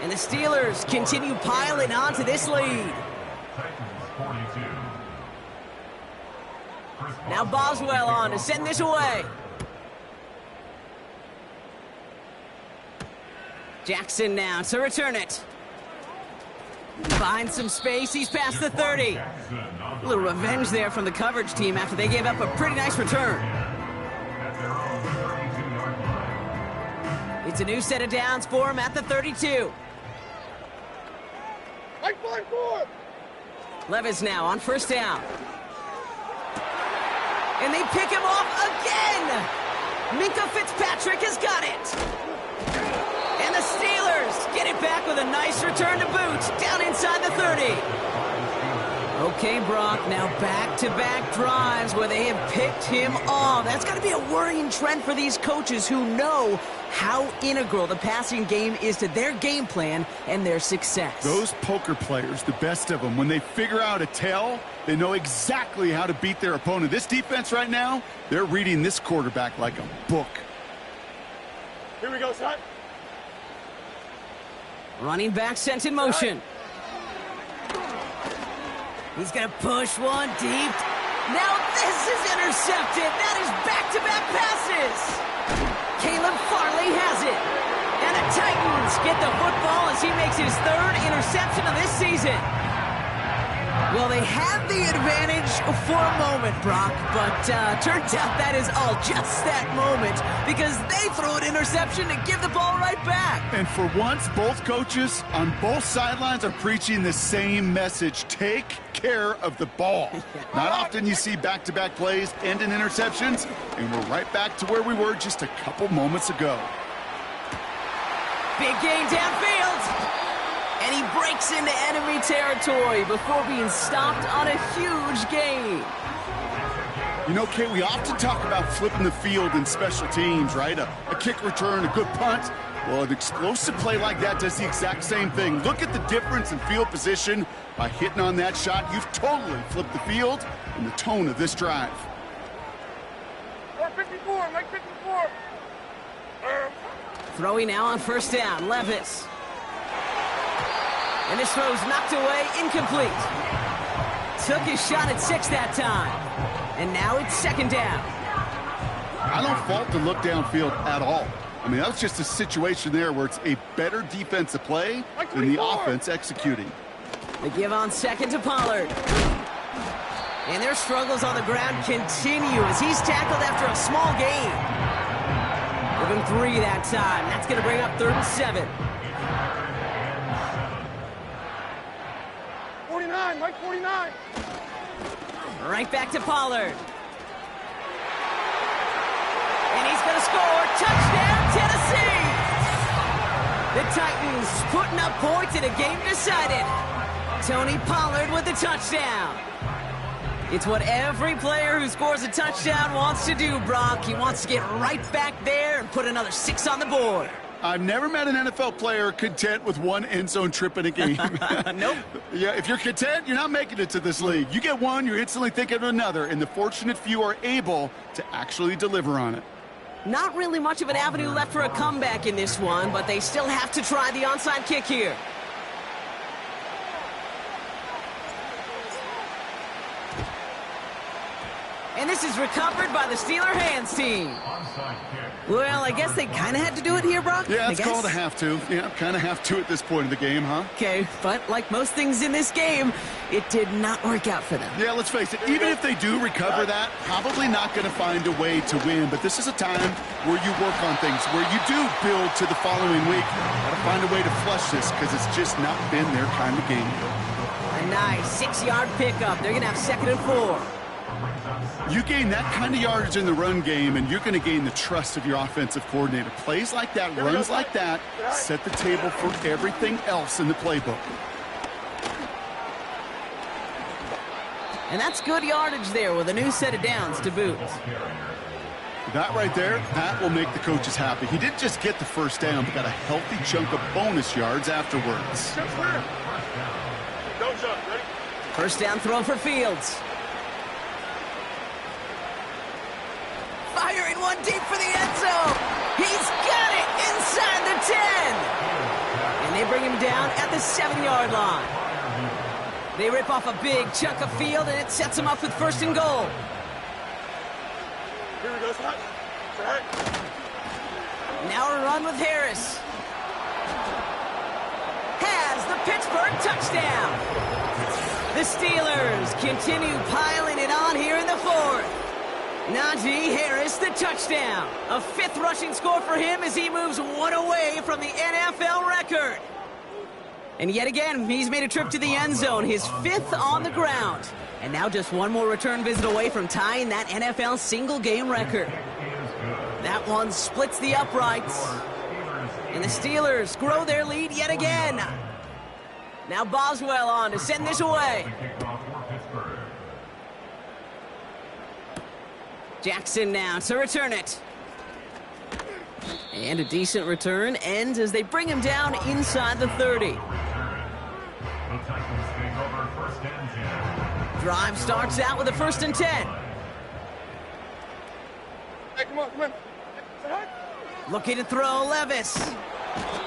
And the Steelers continue piling onto this lead. Now Boswell on to send this away. Jackson now to return it. Finds some space, he's past the 30. A little revenge there from the coverage team after they gave up a pretty nice return. It's a new set of downs for him at the 32. Like 5-4. Levis now on 1st down. And they pick him off again! Minka Fitzpatrick has got it! And the Steelers get it back with a nice return to boot, down inside the 30. Okay, Brock, now back-to-back drives where they have picked him off. That's got to be a worrying trend for these coaches who know how integral the passing game is to their game plan and their success. Those poker players, the best of them, when they figure out a tell, they know exactly how to beat their opponent. This defense right now, they're reading this quarterback like a book. Here we go, shot. Running back sent in motion. He's going to push one deep. Now this is intercepted. That is back-to-back passes. Caleb Farley has it. And the Titans get the football as he makes his 3rd interception of this season. Well, they had the advantage for a moment, Brock, but turns out that is all just that moment because they throw an interception to give the ball right back. And for once, both coaches on both sidelines are preaching the same message. Take care of the ball. Not often you see back-to-back plays end in interceptions, and we're right back to where we were just a couple moments ago. Big gain downfield. And he breaks into enemy territory before being stopped on a huge gain. You know, Kate, we often talk about flipping the field in special teams, right? A kick return, a good punt. Well, an explosive play like that does the exact same thing. Look at the difference in field position. By hitting on that shot, you've totally flipped the field and the tone of this drive. 54, Mike 54. Throwing now on 1st down, Levis. And this throw's knocked away, incomplete. Took his shot at 6 that time. And now it's 2nd down. I don't fault the look downfield at all. I mean, that was just a situation there where it's a better defensive play than the offense executing. They give on 2nd to Pollard. And their struggles on the ground continue as he's tackled after a small gain. Give him 3 that time. That's going to bring up 3rd and 7. 49, Mike 49. Right back to Pollard. And he's going to score. Touchdown, Tennessee! The Titans putting up points in a game decided. Tony Pollard with the touchdown. It's what every player who scores a touchdown wants to do, Brock. He wants to get right back there and put another 6 on the board. I've never met an NFL player content with one end zone trip in a game. Nope. Yeah, if you're content, you're not making it to this league. You get one, you're instantly thinking of another, and the fortunate few are able to actually deliver on it. Not really much of an avenue left for a comeback in this one, but they still have to try the onside kick here. And this is recovered by the Steeler hands team. Onside kick. Well, I guess they kind of had to do it here, Brock. Yeah, I it's guess. called a have to. Yeah, kind of have to at this point in the game, huh? Okay, but like most things in this game, it did not work out for them. Yeah, let's face it, even if they do recover that, probably not going to find a way to win. But this is a time where you work on things, where you do build to the following week. Got to find a way to flush this because it's just not been their kind of game. A nice 6-yard pickup. They're going to have 2nd and 4. You gain that kind of yardage in the run game, and you're going to gain the trust of your offensive coordinator. Plays like that, runs like that, set the table for everything else in the playbook. And that's good yardage there with a new set of downs to boot. That right there, that will make the coaches happy. He didn't just get the first down, but got a healthy chunk of bonus yards afterwards. Don't jump. Ready? First down throw for Fields. Firing one deep for the end zone. He's got it inside the 10. And they bring him down at the 7-yard line. They rip off a big chunk of field, and it sets them up with 1st and goal. Here we go. Stop. Right. Now a run with Harris. Has the Pittsburgh touchdown. The Steelers continue piling it on here in the 4th. Najee Harris, the touchdown. A 5th rushing score for him as he moves one away from the NFL record. And yet again, he's made a trip to the end zone, his 5th on the ground. And now just one more return visit away from tying that NFL single-game record. That one splits the uprights. And the Steelers grow their lead yet again. Now Boswell on to send this away. Jackson now to return it. And a decent return ends as they bring him down inside the 30. Drive starts out with a 1st and 10. Hey, come on. Looking to throw Levis.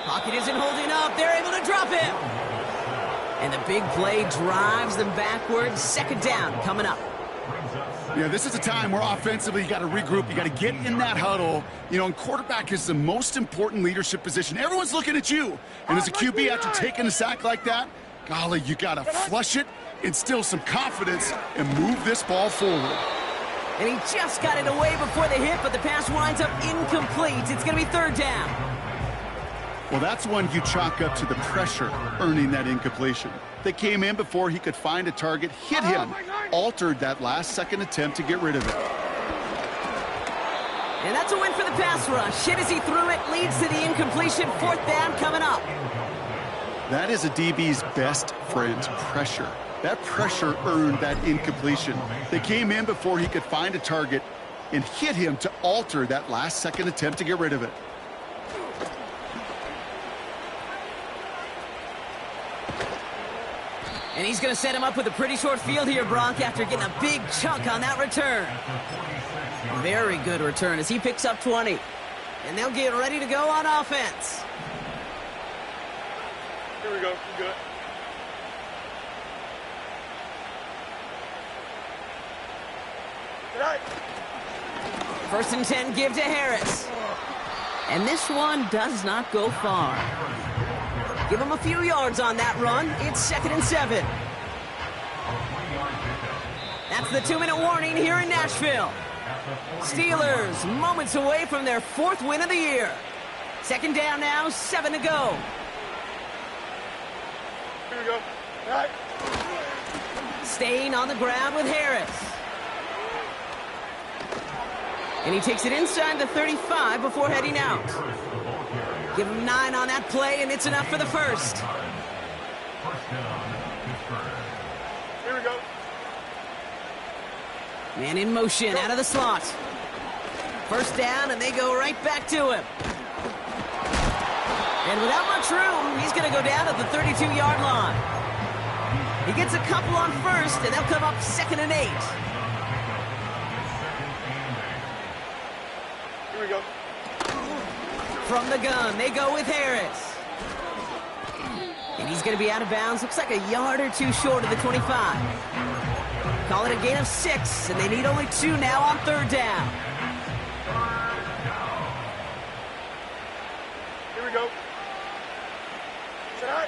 Pocket isn't holding up. They're able to drop him. And the big play drives them backwards. 2nd down coming up. Yeah, this is a time where offensively you got to regroup. You got to get in that huddle. You know, and quarterback is the most important leadership position. Everyone's looking at you. And as a QB, after taking a sack like that, golly, you got to flush it, instill some confidence, and move this ball forward. And he just got it away before the hit, but the pass winds up incomplete. It's going to be 3rd down. Well, that's one you chalk up to the pressure earning that incompletion. They came in before he could find a target, hit him, altered that last-second attempt to get rid of it. And that's a win for the pass rush. Hit as he threw it, leads to the incompletion. 4th down coming up. That is a DB's best friend, pressure. That pressure earned that incompletion. They came in before he could find a target and hit him to alter that last-second attempt to get rid of it. And he's going to set him up with a pretty short field here, Brock, after getting a big chunk on that return. Very good return as he picks up 20. And they'll get ready to go on offense. Here we go. You good? Right. 1st and 10 give to Harris. And this one does not go far. Give him a few yards on that run. It's 2nd and 7. That's the 2-minute warning here in Nashville. Steelers moments away from their 4th win of the year. 2nd down now, 7 to go. Here we go. Right. Staying on the ground with Harris. And he takes it inside the 35 before heading out. Give him 9 on that play, and it's enough for the 1st. Here we go. Man in motion out of the slot. 1st down, and they go right back to him. And without much room, he's going to go down at the 32-yard line. He gets a couple on 1st, and they'll come up 2nd and 8. Here we go. From the gun, they go with Harris. And he's going to be out of bounds. Looks like a yard or two short of the 25. Call it a gain of 6, and they need only 2 now on 3rd down. Here we go. Set high.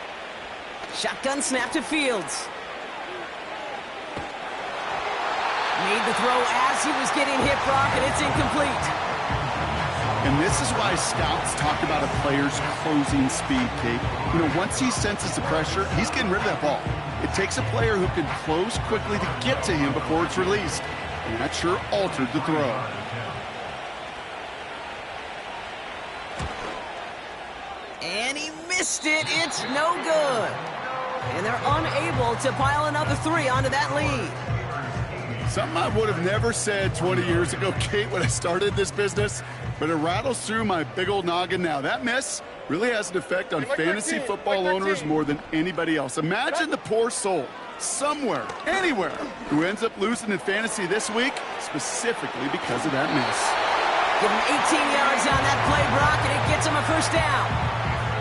Shotgun snap to Fields. Made the throw as he was getting hit, Brock, and it's incomplete. And this is why scouts talk about a player's closing speed, Kate. You know, once he senses the pressure, he's getting rid of that ball. It takes a player who can close quickly to get to him before it's released. And that sure altered the throw. And he missed it. It's no good. And they're unable to pile another 3 onto that lead. Something I would have never said 20 years ago, Kate, when I started this business, but it rattles through my big old noggin now. That miss really has an effect on fantasy football owners more than anybody else. Imagine the poor soul somewhere, anywhere, who ends up losing in fantasy this week, specifically because of that miss. Give him 18 yards on that play, Brock, and it gets him a 1st down.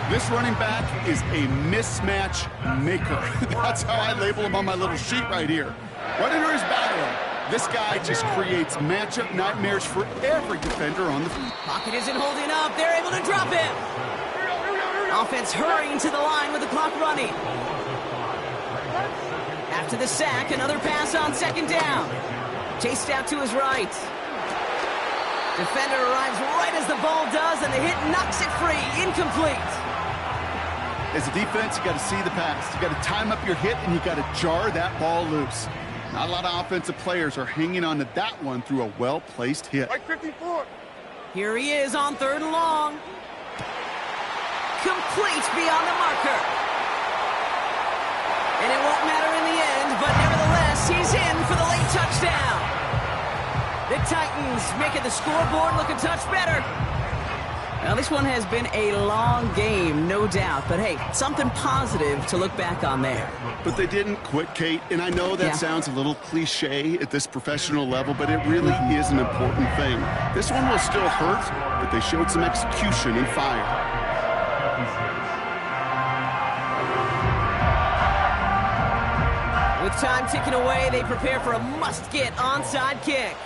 This running back is a mismatch maker. That's how I label him on my little sheet right here. Right under his battle, this guy just creates matchup nightmares for every defender on the field. Pocket isn't holding up. They're able to drop him. Offense hurrying to the line with the clock running. After the sack, another pass on 2nd down. Chased out to his right. Defender arrives right as the ball does, and the hit knocks it free. Incomplete. As a defense, you got to see the pass. You got to time up your hit, and you got to jar that ball loose. Not a lot of offensive players are hanging on to that one through a well-placed hit. Like 54. Here he is on 3rd and long. Complete beyond the marker. And it won't matter in the end, but nevertheless, he's in for the late touchdown. The Titans making the scoreboard look a touch better. Now, this one has been a long game, no doubt. But, hey, something positive to look back on there. But they didn't quit, Kate. And I know that sounds a little cliche at this professional level, but it really is an important thing. This one will still hurt, but they showed some execution and fire. With time ticking away, they prepare for a must-get onside kick.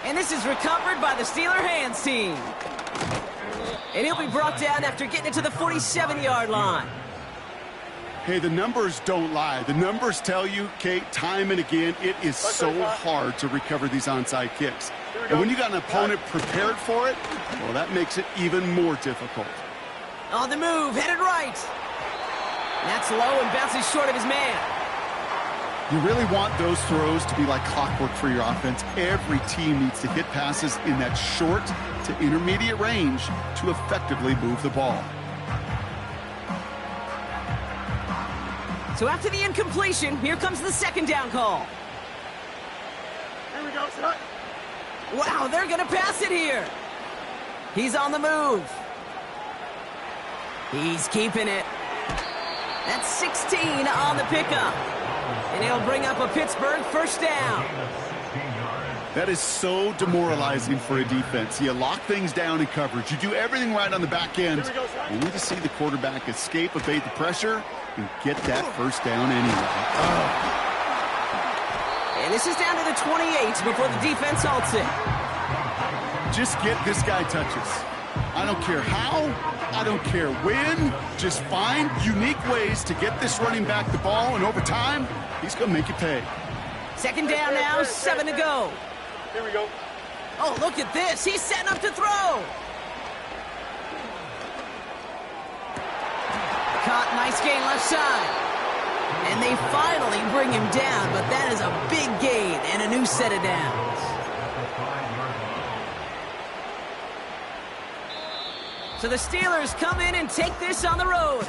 And this is recovered by the Steeler hands team. And he'll be brought down after getting it to the 47-yard line. Hey, the numbers don't lie. The numbers tell you, Kate, time and again, it is so hard to recover these onside kicks. And when you got an opponent prepared for it, well, that makes it even more difficult. On the move, headed right. That's low and bounces short of his man. You really want those throws to be like clockwork for your offense. Every team needs to hit passes in that short to intermediate range to effectively move the ball. So after the incompletion, here comes the 2nd down call. Here we go, son. Wow, they're going to pass it here. He's on the move. He's keeping it. That's 16 on the pickup. And he'll bring up a Pittsburgh 1st down. That is so demoralizing for a defense. You lock things down in coverage. You do everything right on the back end. You need to see the quarterback escape, evade the pressure, and get that 1st down anyway. And this is down to the 28 before the defense halts it. Just get this guy touches. I don't care how, I don't care when. Just find unique ways to get this running back the ball, and over time, he's going to make you pay. 2nd down now, 7 to go. Here we go. Oh, look at this. He's setting up to throw. Caught, nice gain left side. And they finally bring him down, but that is a big gain and a new set of downs. So the Steelers come in and take this on the road.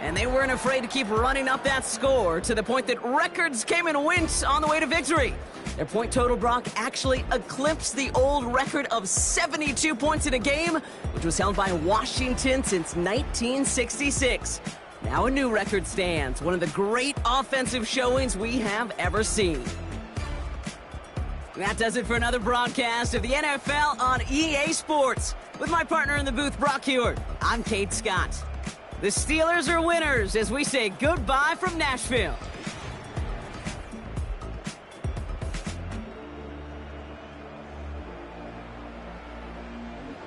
And they weren't afraid to keep running up that score to the point that records came and went on the way to victory. Their point total, Brock, actually eclipsed the old record of 72 points in a game, which was held by Washington since 1966. Now a new record stands, one of the great offensive showings we have ever seen. That does it for another broadcast of the NFL on EA Sports. With my partner in the booth, Brock Heward, I'm Kate Scott. The Steelers are winners as we say goodbye from Nashville.